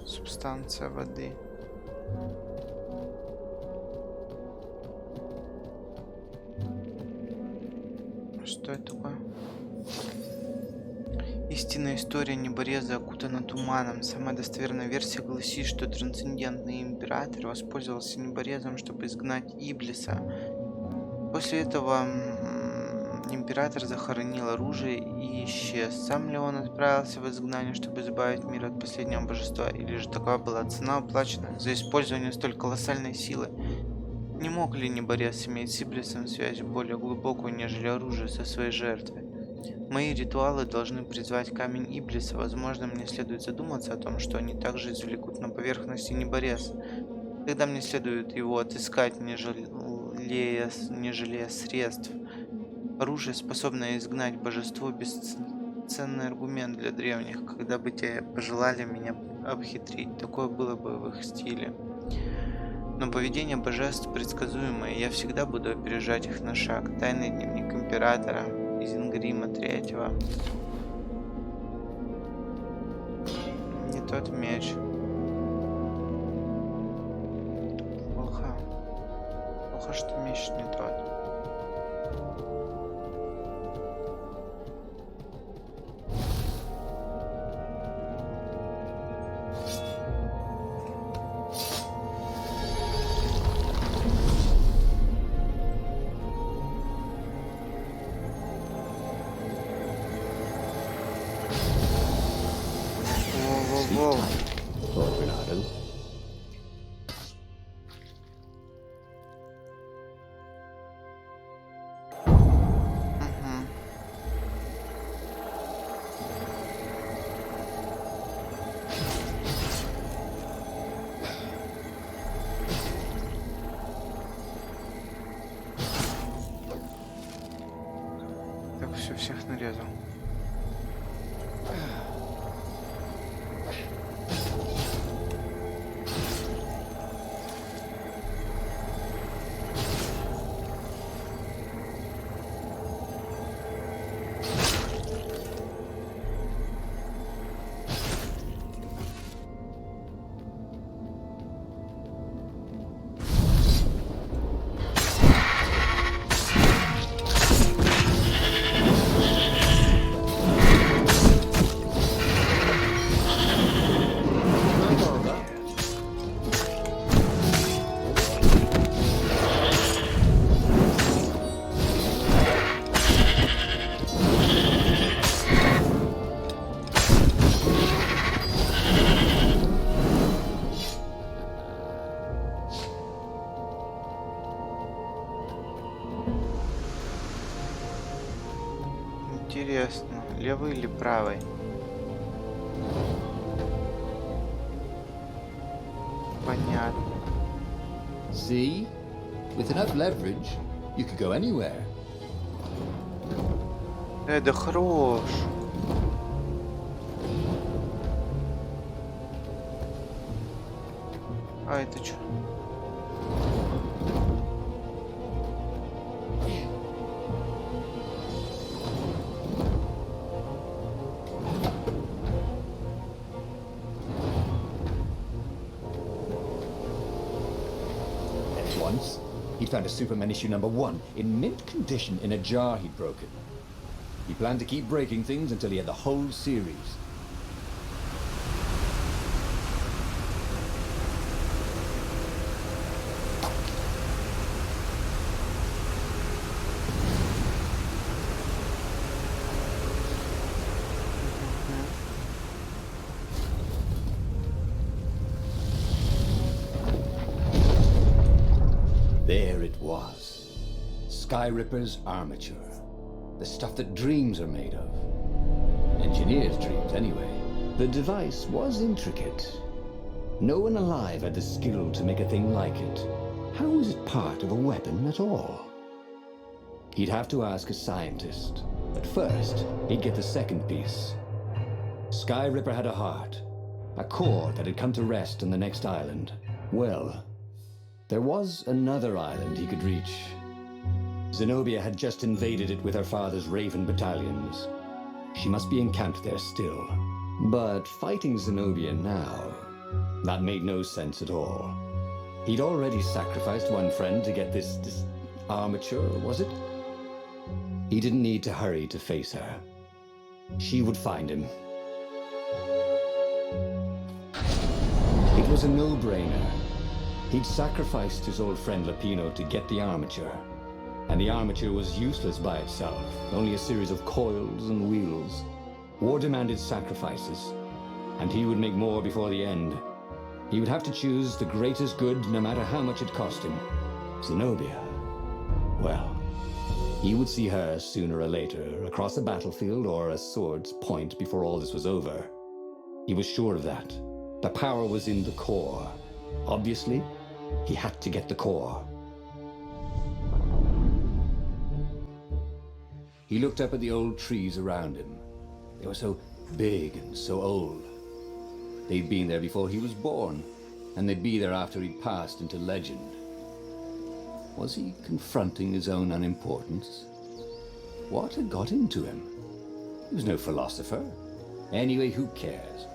Субстанция воды. Что это такое? Истинная история небореза окутана туманом. Самая достоверная версия гласит, что трансцендентный император воспользовался неборезом, чтобы изгнать Иблиса. После этого император захоронил оружие и исчез. Сам ли он отправился в изгнание, чтобы избавить мир от последнего божества, или же такова была цена, уплачена за использование столь колоссальной силы? Не мог ли неборез иметь с Иблисом связь более глубокую, нежели оружие со своей жертвой? Мои ритуалы должны призвать камень Иблиса. Возможно, мне следует задуматься о том, что они также извлекут на поверхности неборез. Тогда мне следует его отыскать, не жалея средств. Оружие, способное изгнать божество, бесценный аргумент для древних, когда бы те пожелали меня обхитрить. Такое было бы в их стиле. Но поведение божеств предсказуемое, и я всегда буду опережать их на шаг. Тайный дневник императора из Ингрима III. Не тот меч. Плохо. Плохо, что меч не тот. Все, всех нарезал. Интересно, левый или правый? Понятно. See? With enough leverage, you could go anywhere. Да хорош. А это чё? Once, he found a Superman issue #1 in mint condition in a jar he'd broken. He planned to keep breaking things until he had the whole series. There it was. Sky Ripper's armature. The stuff that dreams are made of. Engineers' dreams, anyway. The device was intricate. No one alive had the skill to make a thing like it. How was it part of a weapon at all? He'd have to ask a scientist. But first, he'd get the second piece. Sky Ripper had a heart. A core that had come to rest on the next island. Well, there was another island he could reach. Zenobia had just invaded it with her father's Raven battalions. She must be encamped there still. But fighting Zenobia now, that made no sense at all. He'd already sacrificed one friend to get this armature, was it? He didn't need to hurry to face her. She would find him. It was a no-brainer. He'd sacrificed his old friend Lapino to get the armature. And the armature was useless by itself, only a series of coils and wheels. War demanded sacrifices, and he would make more before the end. He would have to choose the greatest good no matter how much it cost him. Zenobia. Well, he would see her sooner or later, across a battlefield or a sword's point before all this was over. He was sure of that. The power was in the core. Obviously, he had to get the core. He looked up at the old trees around him. They were so big and so old. They'd been there before he was born, and they'd be there after he'd passed into legend. Was he confronting his own unimportance? What had got into him? He was no philosopher. Anyway, who cares?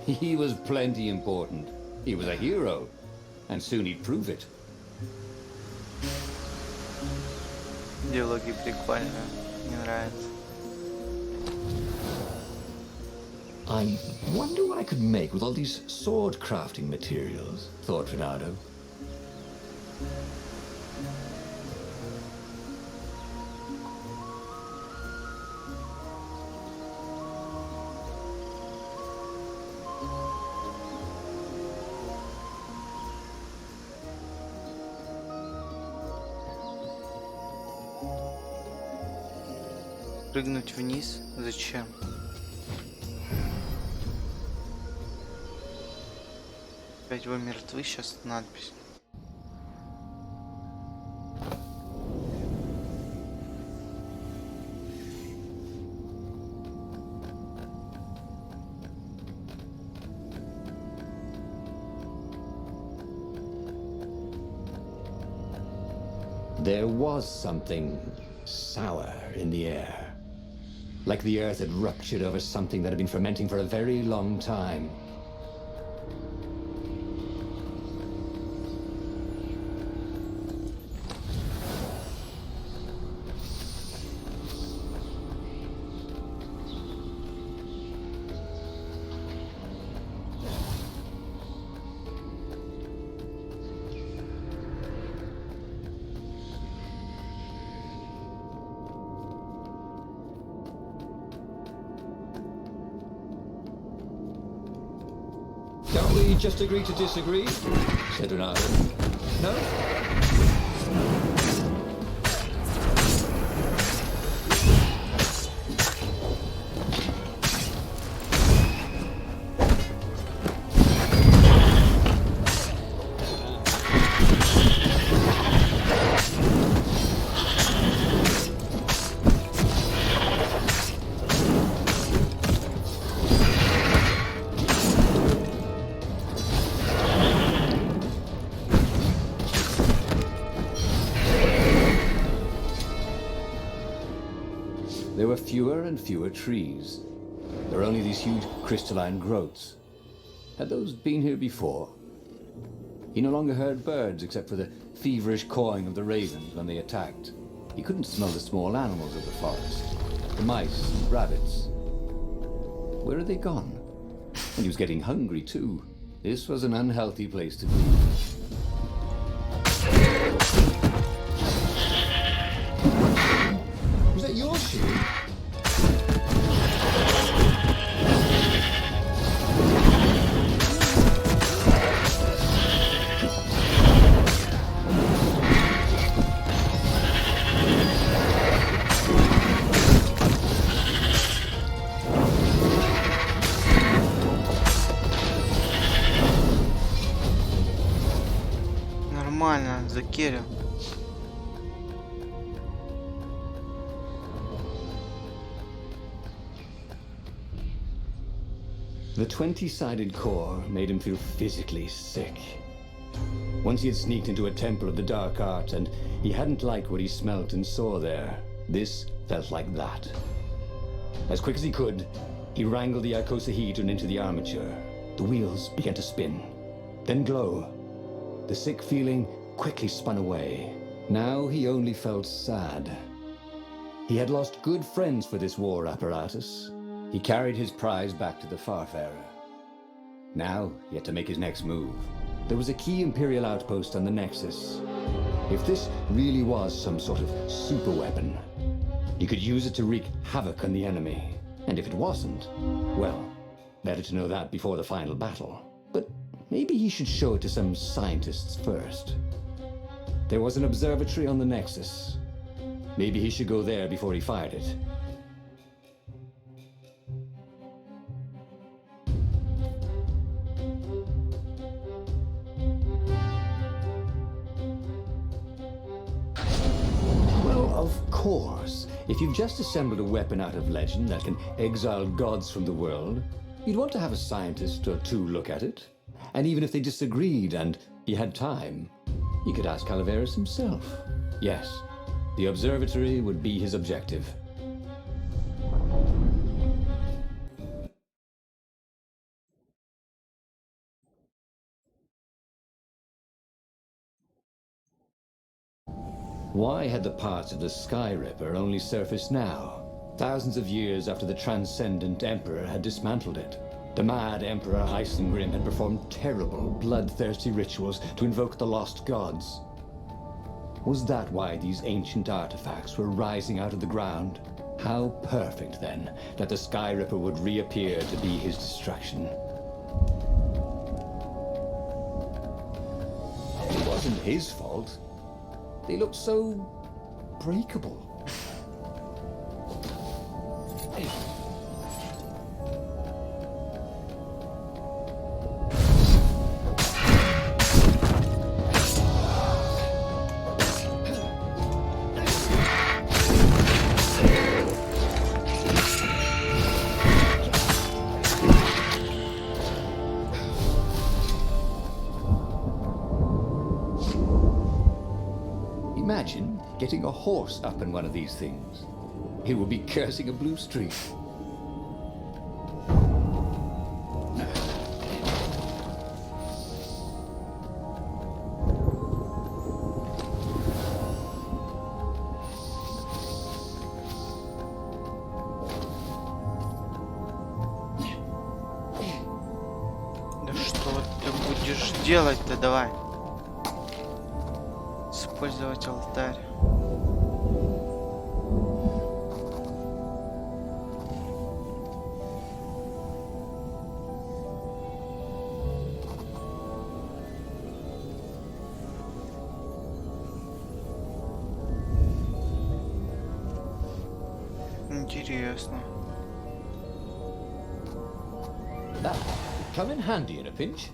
He was plenty important. He was a hero, and soon he'd prove it. Диалоги прикольные, мне нравится. I wonder what I could make with all these sword crafting materials, thought Renato. Прыгнуть вниз? Зачем? Опять вы мертвы, сейчас надпись. There was something sour in the air. Like the earth had ruptured over something that had been fermenting for a very long time. Can't we just agree to disagree? Said Renato. No? there were fewer and fewer trees. There were only these huge crystalline growths. Had those been here before? He no longer heard birds except for the feverish cawing of the ravens when they attacked. He couldn't smell the small animals of the forest, the mice and rabbits. Where had they gone? And he was getting hungry too. This was an unhealthy place to be. Was that your shield? Нормально, закерил. The 20-sided core made him feel physically sick. Once he had sneaked into a temple of the dark art, and he hadn't liked what he smelt and saw there. This felt like that. As quick as he could, he wrangled the icosahedron into the armature. The wheels began to spin, then glow. The sick feeling quickly spun away. Now he only felt sad. He had lost good friends for this war apparatus. He carried his prize back to the Farfarer. Now he had to make his next move. There was a key Imperial outpost on the Nexus. If this really was some sort of super weapon, he could use it to wreak havoc on the enemy. And if it wasn't, well, better to know that before the final battle. But maybe he should show it to some scientists first. There was an observatory on the Nexus. Maybe he should go there before he fired it. Of course, if you've just assembled a weapon out of legend that can exile gods from the world, you'd want to have a scientist or two look at it. And even if they disagreed and you had time, you could ask Calaveras himself. Yes, the observatory would be his objective. Why had the parts of the Sky Ripper only surfaced now, thousands of years after the Transcendent Emperor had dismantled it? The mad Emperor Isengrim had performed terrible, bloodthirsty rituals to invoke the lost gods. Was that why these ancient artifacts were rising out of the ground? How perfect, then, that the Sky Ripper would reappear to be his destruction. It wasn't his fault. They looked so breakable. Imagine getting a horse up in one of these things. It would be cursing a blue streak. Да что ты будешь делать-то, давай. Использовать алтарь. Интересно. That would come in handy in a pinch.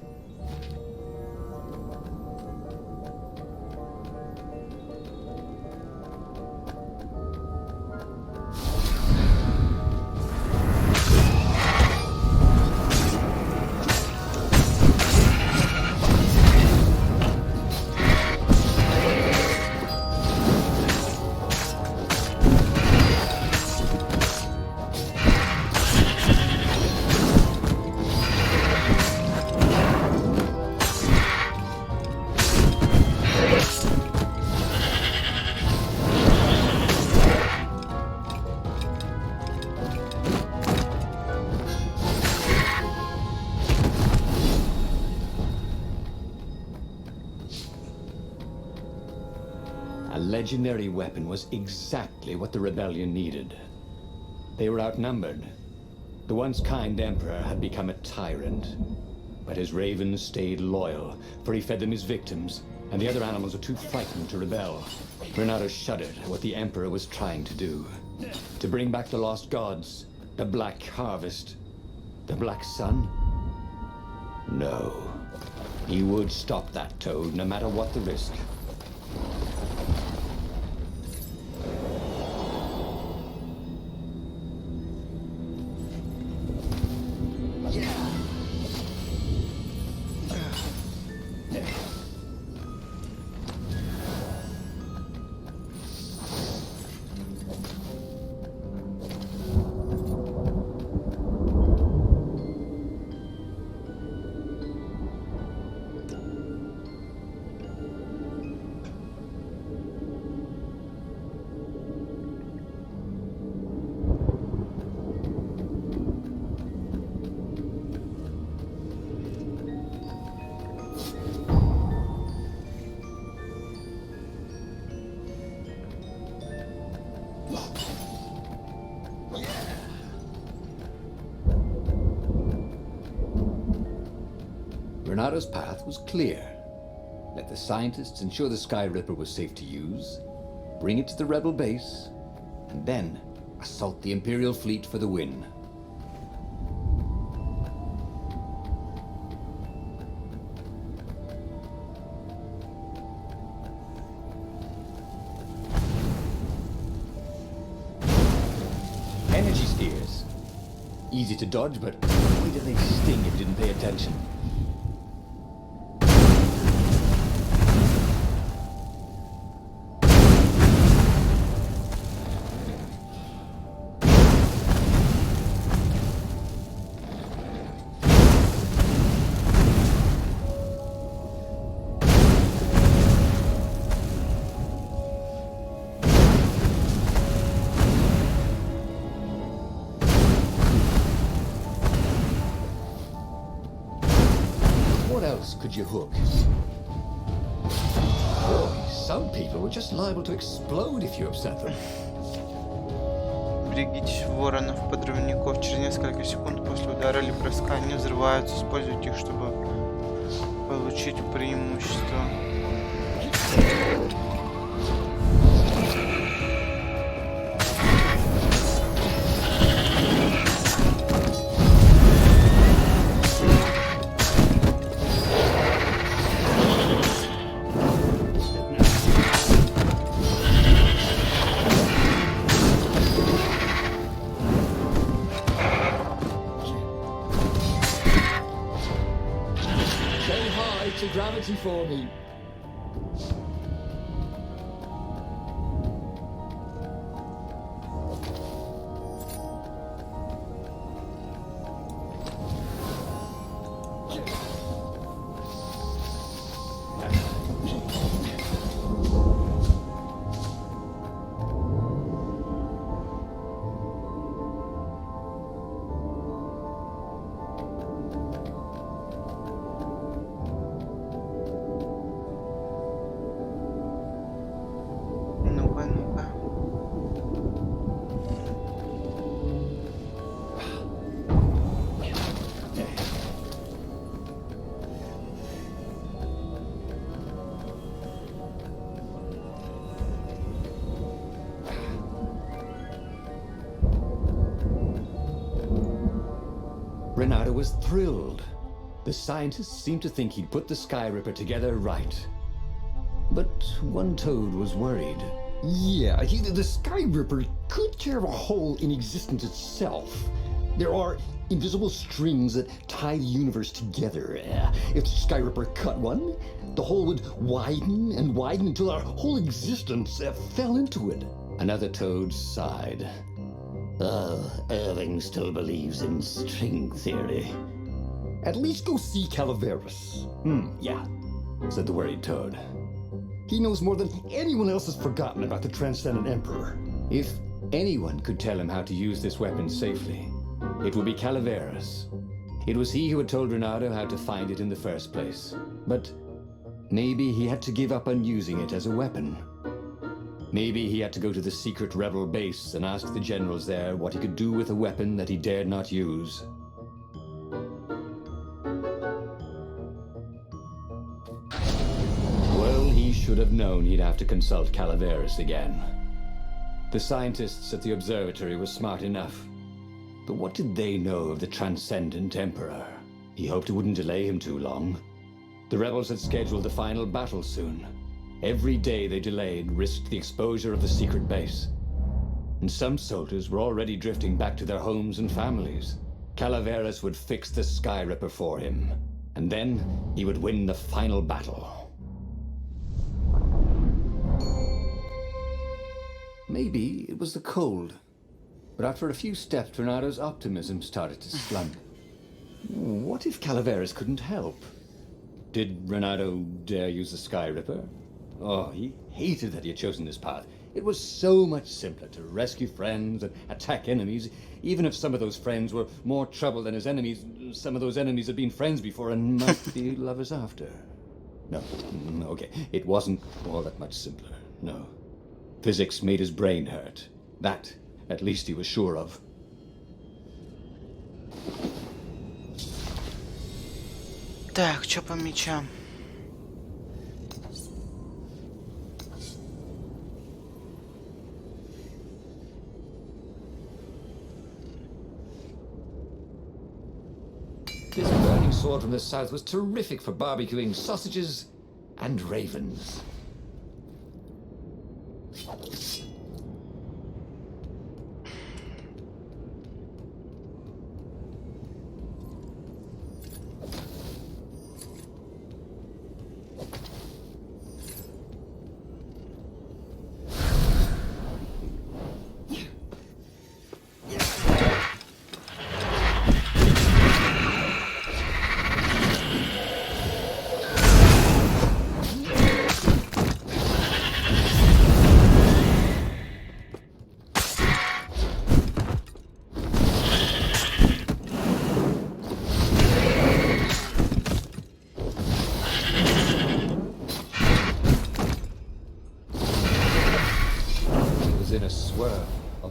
A legendary weapon was exactly what the rebellion needed. They were outnumbered. The once kind emperor had become a tyrant. But his ravens stayed loyal, for he fed them his victims, and the other animals were too frightened to rebel. Renato shuddered at what the emperor was trying to do. To bring back the lost gods, the black harvest, the black sun? No. He would stop that toad, no matter what the risk. Renato's path was clear. Let the scientists ensure the Sky Ripper was safe to use, bring it to the rebel base, and then assault the Imperial fleet for the win. Energy spheres. Easy to dodge, but boy do they sting if you didn't pay attention. Could you hook? Boy, some people were just liable to explode if you upset them. Берегитесь воронов-подрывников. Через несколько секунд после удара или броска они взрываются. Используйте их, чтобы получить преимущество. Gravity for me. Renato was thrilled. The scientists seemed to think he'd put the Sky Ripper together right. But one toad was worried. Yeah, the Sky Ripper could tear a hole in existence itself. There are invisible strings that tie the universe together. If the Sky Ripper cut one, the hole would widen and widen until our whole existence fell into it. Another toad sighed. Irving still believes in string theory. At least go see Calaveras. Yeah, said the worried toad. He knows more than anyone else has forgotten about the Transcendent Emperor. If anyone could tell him how to use this weapon safely, it would be Calaveras. It was he who had told Renato how to find it in the first place. But maybe he had to give up on using it as a weapon. Maybe he had to go to the secret rebel base and ask the generals there what he could do with a weapon that he dared not use. Well, he should have known he'd have to consult Calaveras again. The scientists at the observatory were smart enough. But what did they know of the Transcendent Emperor? He hoped it wouldn't delay him too long. The rebels had scheduled the final battle soon. Every day they delayed risked the exposure of the secret base. And some soldiers were already drifting back to their homes and families. Calaveras would fix the Sky Ripper for him. And then he would win the final battle. Maybe it was the cold. But after a few steps, Renado's optimism started to slump. What if Calaveras couldn't help? Did Renado dare use the Sky Ripper? Oh, he hated that he had chosen this path. It was so much simpler to rescue friends and attack enemies, even if some of those friends were more trouble than his enemies. Some of those enemies had been friends before and might be lovers after. No, okay, it wasn't all that much simpler, no. Physics made his brain hurt. That, at least, he was sure of. Так, что по мечам? This burning sword from the south was terrific for barbecuing sausages and ravens.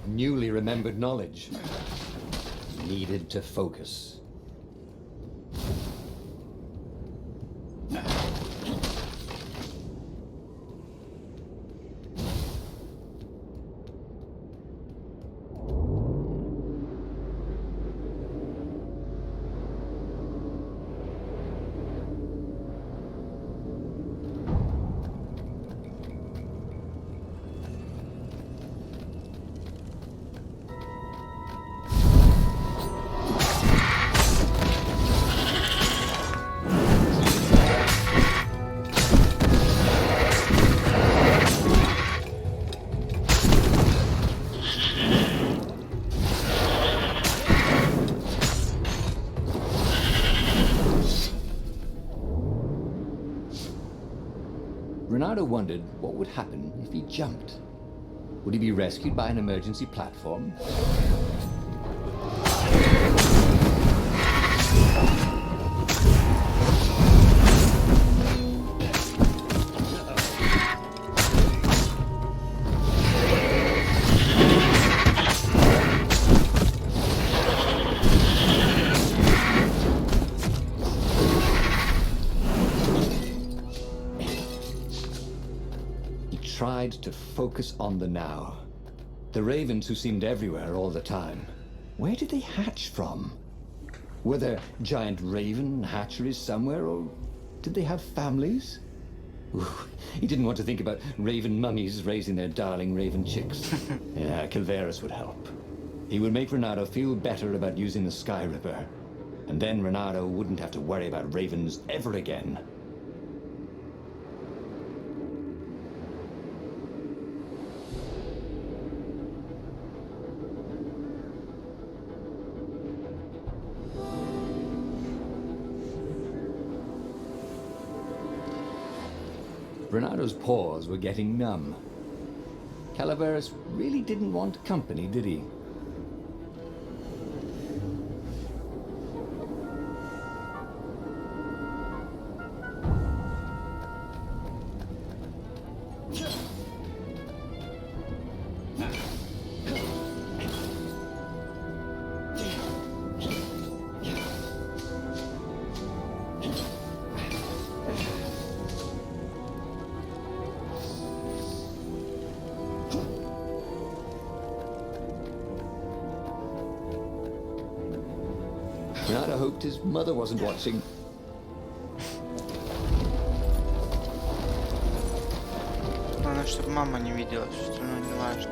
Newly remembered knowledge. Needed to focus. Renado wondered what would happen if he jumped. Would he be rescued by an emergency platform? Tried to focus on the now. The ravens who seemed everywhere all the time. Where did they hatch from? Were there giant raven hatcheries somewhere, or did they have families? Ooh, he didn't want to think about raven mummies raising their darling raven chicks. Yeah, Calaveras would help. He would make Renado feel better about using the Sky Ripper. And then Renado wouldn't have to worry about ravens ever again. Renado's paws were getting numb. Calaveras really didn't want company, did he? kind of hoped his mother wasn't watching. Главное, чтобы мама не видела, все остальное не важно.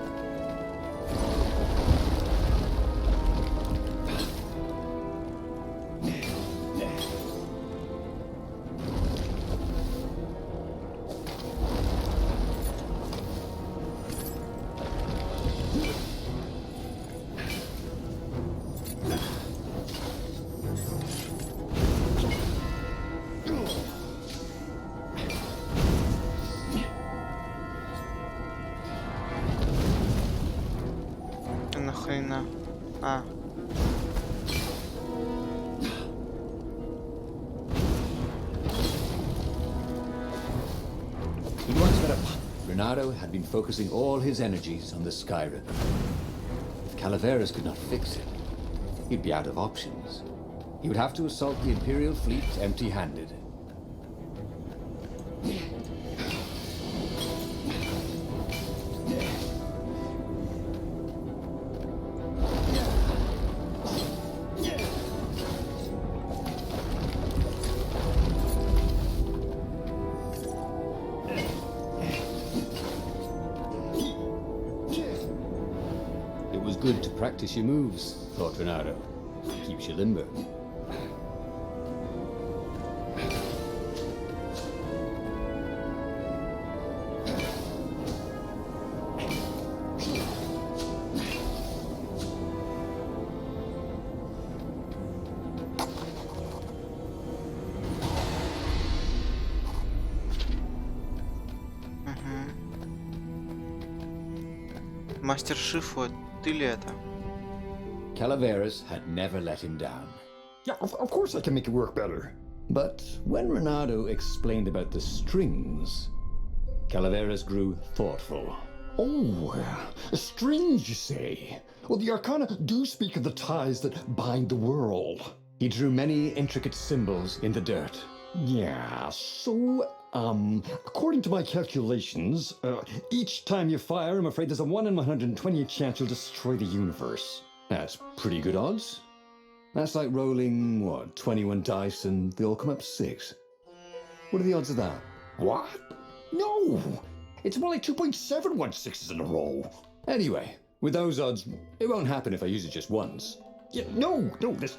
Нахрена? А. He'd once met Renato had been focusing all his energies on the Sky Ripper. If Calaveras could not fix it, he'd be out of options. He would have to assault the Imperial fleet empty-handed. It was good to practice your moves, thought Renato. Keeps you limber. Мастер Шифу, ты ли это? Calaveras had never let him down. Yeah, of course I can make it work better. But when Renato explained about the strings, Calaveras grew thoughtful. Oh, strings, you say? Well, the Arcana do speak of the ties that bind the world. He drew many intricate symbols in the dirt. Yeah, so, according to my calculations, each time you fire, I'm afraid there's a 1 in 128 chance you'll destroy the universe. That's pretty good odds. That's like rolling, 21 dice and they all come up 6. What are the odds of that? What? No! It's more like 2.716s in a row. Anyway, with those odds, it won't happen if I use it just once. Yeah, no, that's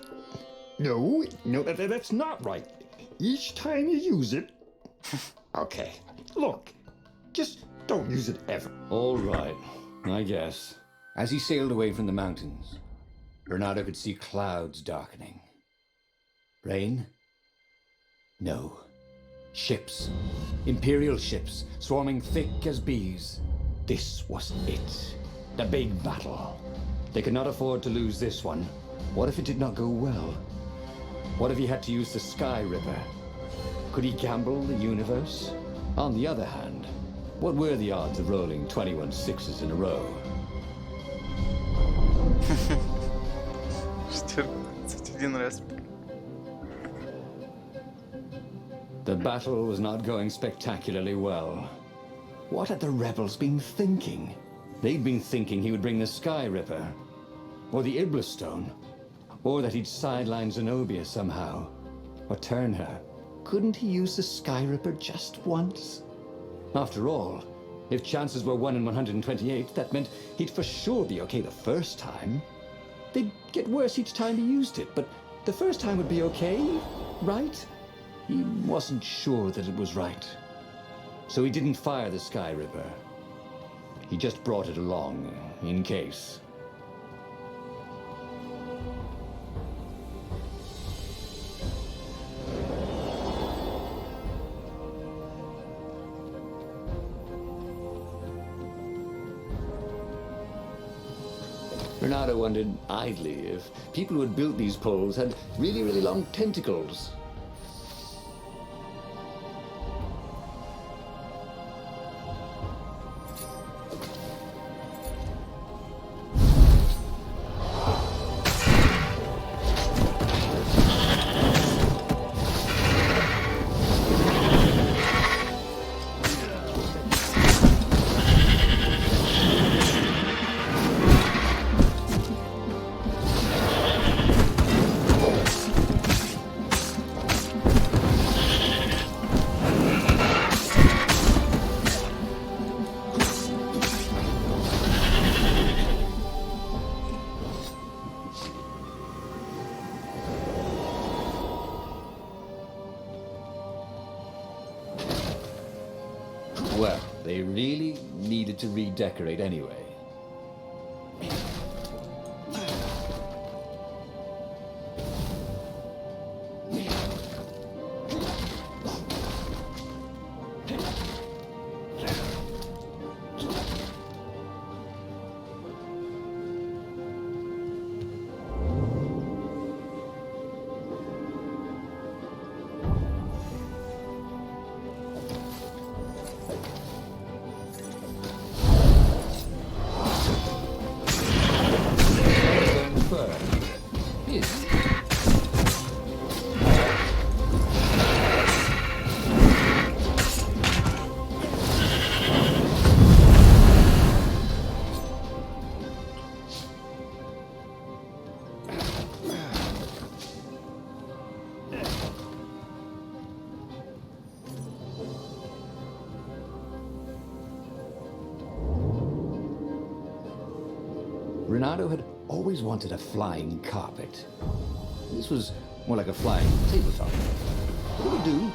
not right. Each time you use it... Okay, look, just don't use it ever. All right, I guess. As he sailed away from the mountains, Renato could see clouds darkening. Rain? No. Ships. Imperial ships, swarming thick as bees. This was it. The big battle. They could not afford to lose this one. What if it did not go well? What if he had to use the Sky Ripper? Could he gamble the universe? On the other hand, what were the odds of rolling 21 sixes in a row? 14 раз. The battle was not going spectacularly well. What had the rebels been thinking? They'd been thinking he would bring the Sky Ripper, or the Iblis Stone, or that he'd sideline Zenobia somehow, or turn her. Couldn't he use the Sky Ripper just once? After all, if chances were 1 in 128, that meant he'd for sure be okay the first time. They'd get worse each time he used it, but the first time would be okay, right? He wasn't sure that it was right. So he didn't fire the Sky Ripper. He just brought it along, in case. Renato wondered idly if people who had built these poles had really, really long tentacles. They really needed to redecorate anyway. Renato had always wanted a flying carpet. This was more like a flying tabletop. But it would do.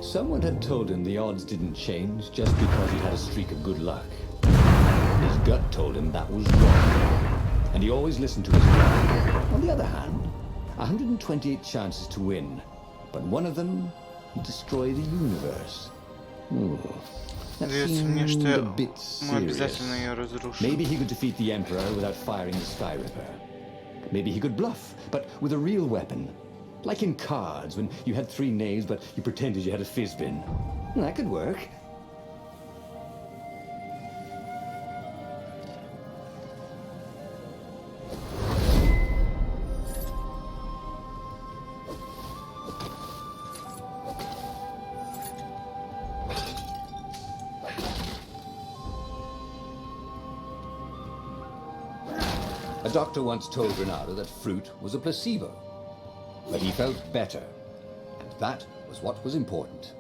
Someone had told him the odds didn't change just because he had a streak of good luck. His gut told him that was wrong, and he always listened to his gut. On the other hand, 128 chances to win, but one of them would destroy the universe. Ooh, that seemed a bit serious. Maybe he could defeat the Emperor without firing the Skyripper. Maybe he could bluff, but with a real weapon. Like in cards, when you had 3 knaves, but you pretended you had a fizz-bin. That could work. A doctor once told Renato that fruit was a placebo. But he felt better, and that was what was important.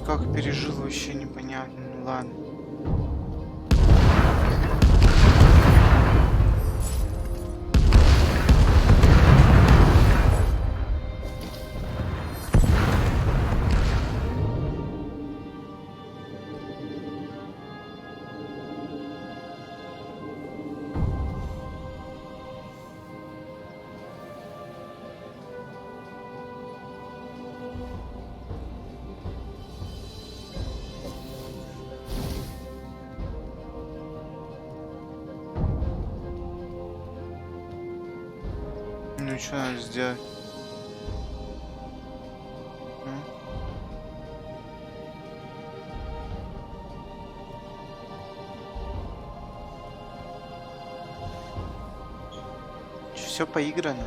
Как пережил, вообще непонятно. Ну ладно. Ну что надо сделать? Все поиграно.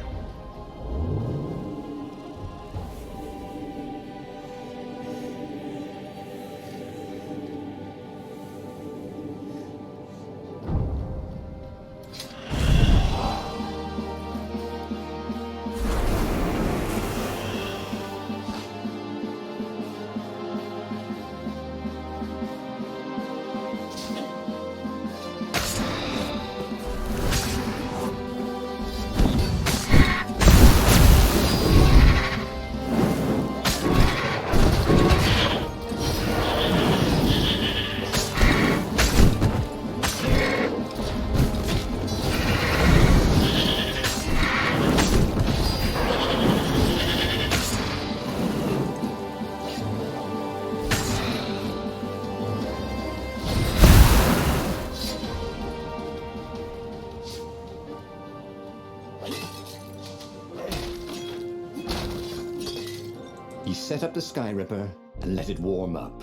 set up the Sky Ripper and let it warm up.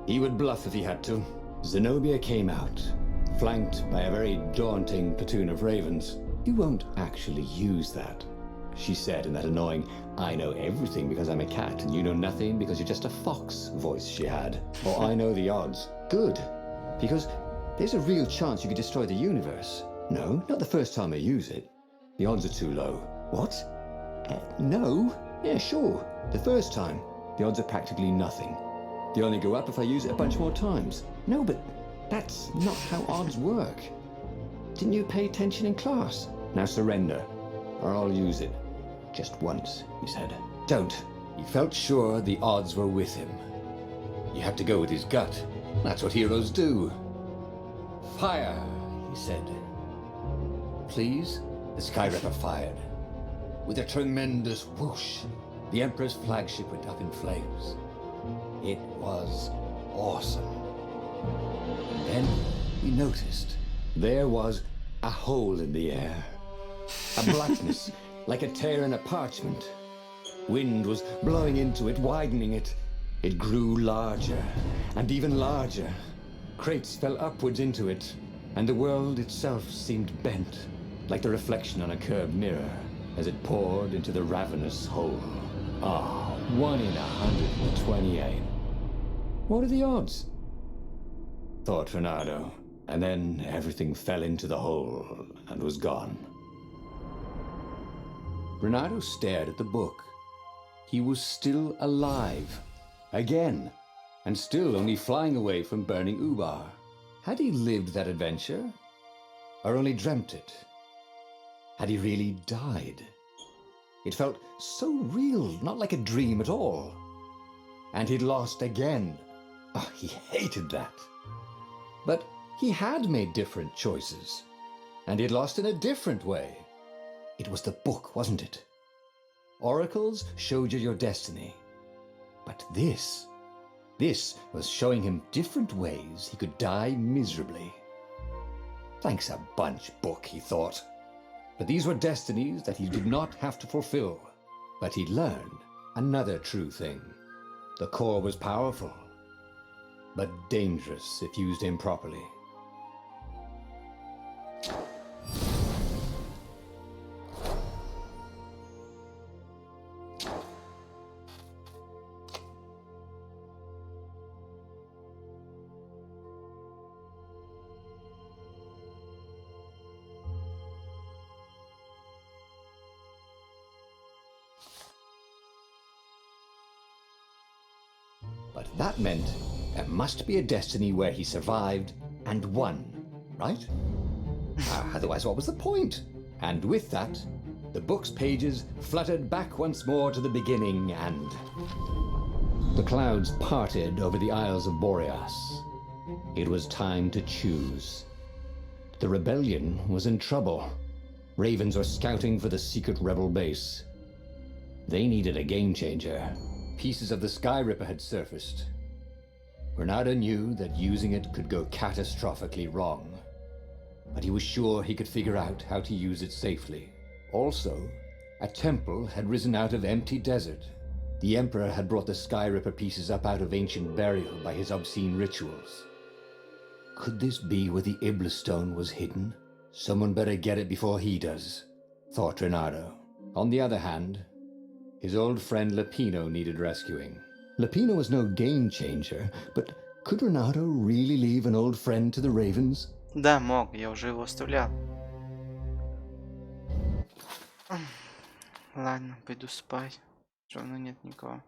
He would bluff if he had to. Zenobia came out, flanked by a very daunting platoon of ravens. You won't actually use that, she said in that annoying, I know everything because I'm a cat and you know nothing because you're just a fox voice she had. Or I know the odds. Good. Because there's a real chance you could destroy the universe. No, not the first time I use it. The odds are too low. What? No? Yeah, sure. The first time, the odds are practically nothing. They only go up if I use it a bunch more times. No, but that's not how odds work. Didn't you pay attention in class? Now surrender, or I'll use it. Just once, he said. Don't. He felt sure the odds were with him. You had to go with his gut. That's what heroes do. Fire, he said. Please? The Sky Ripper fired. With a tremendous whoosh, the Emperor's flagship went up in flames. It was awesome. And then we noticed there was a hole in the air. A blackness, like a tear in a parchment. Wind was blowing into it, widening it. It grew larger and even larger. Crates fell upwards into it, and the world itself seemed bent, like the reflection on a curved mirror, as it poured into the ravenous hole. Ah, 1 in 128. What are the odds? Thought Renato, and then everything fell into the hole and was gone. Renato stared at the book. He was still alive. Again. And still only flying away from burning Ubar. Had he lived that adventure? Or only dreamt it? Had he really died? It felt so real, not like a dream at all. And he'd lost again. Oh, he hated that. But he had made different choices. And he'd lost in a different way. It was the book, wasn't it? Oracles showed you your destiny. But this was showing him different ways he could die miserably. Thanks a bunch, book, he thought. But these were destinies that he did not have to fulfill. But he'd learned another true thing. The core was powerful, but dangerous if used improperly. But that meant there must be a destiny where he survived and won, right? Otherwise, what was the point? And with that, the book's pages fluttered back once more to the beginning, and the clouds parted over the Isles of Boreas. It was time to choose. The rebellion was in trouble. Ravens were scouting for the secret rebel base. They needed a game changer. Pieces of the Sky Ripper had surfaced. Renato knew that using it could go catastrophically wrong, but he was sure he could figure out how to use it safely. Also, a temple had risen out of empty desert. The Emperor had brought the Sky Ripper pieces up out of ancient burial by his obscene rituals. Could this be where the Iblis stone was hidden? Someone better get it before he does, thought Renato. On the other hand, his old friend Lapino needed rescuing. Lapino was no game changer, but could Renato really leave an old friend to the Ravens? Да, мог, я уже его оставлял. Ладно, пойду спать. Все равно нет никого.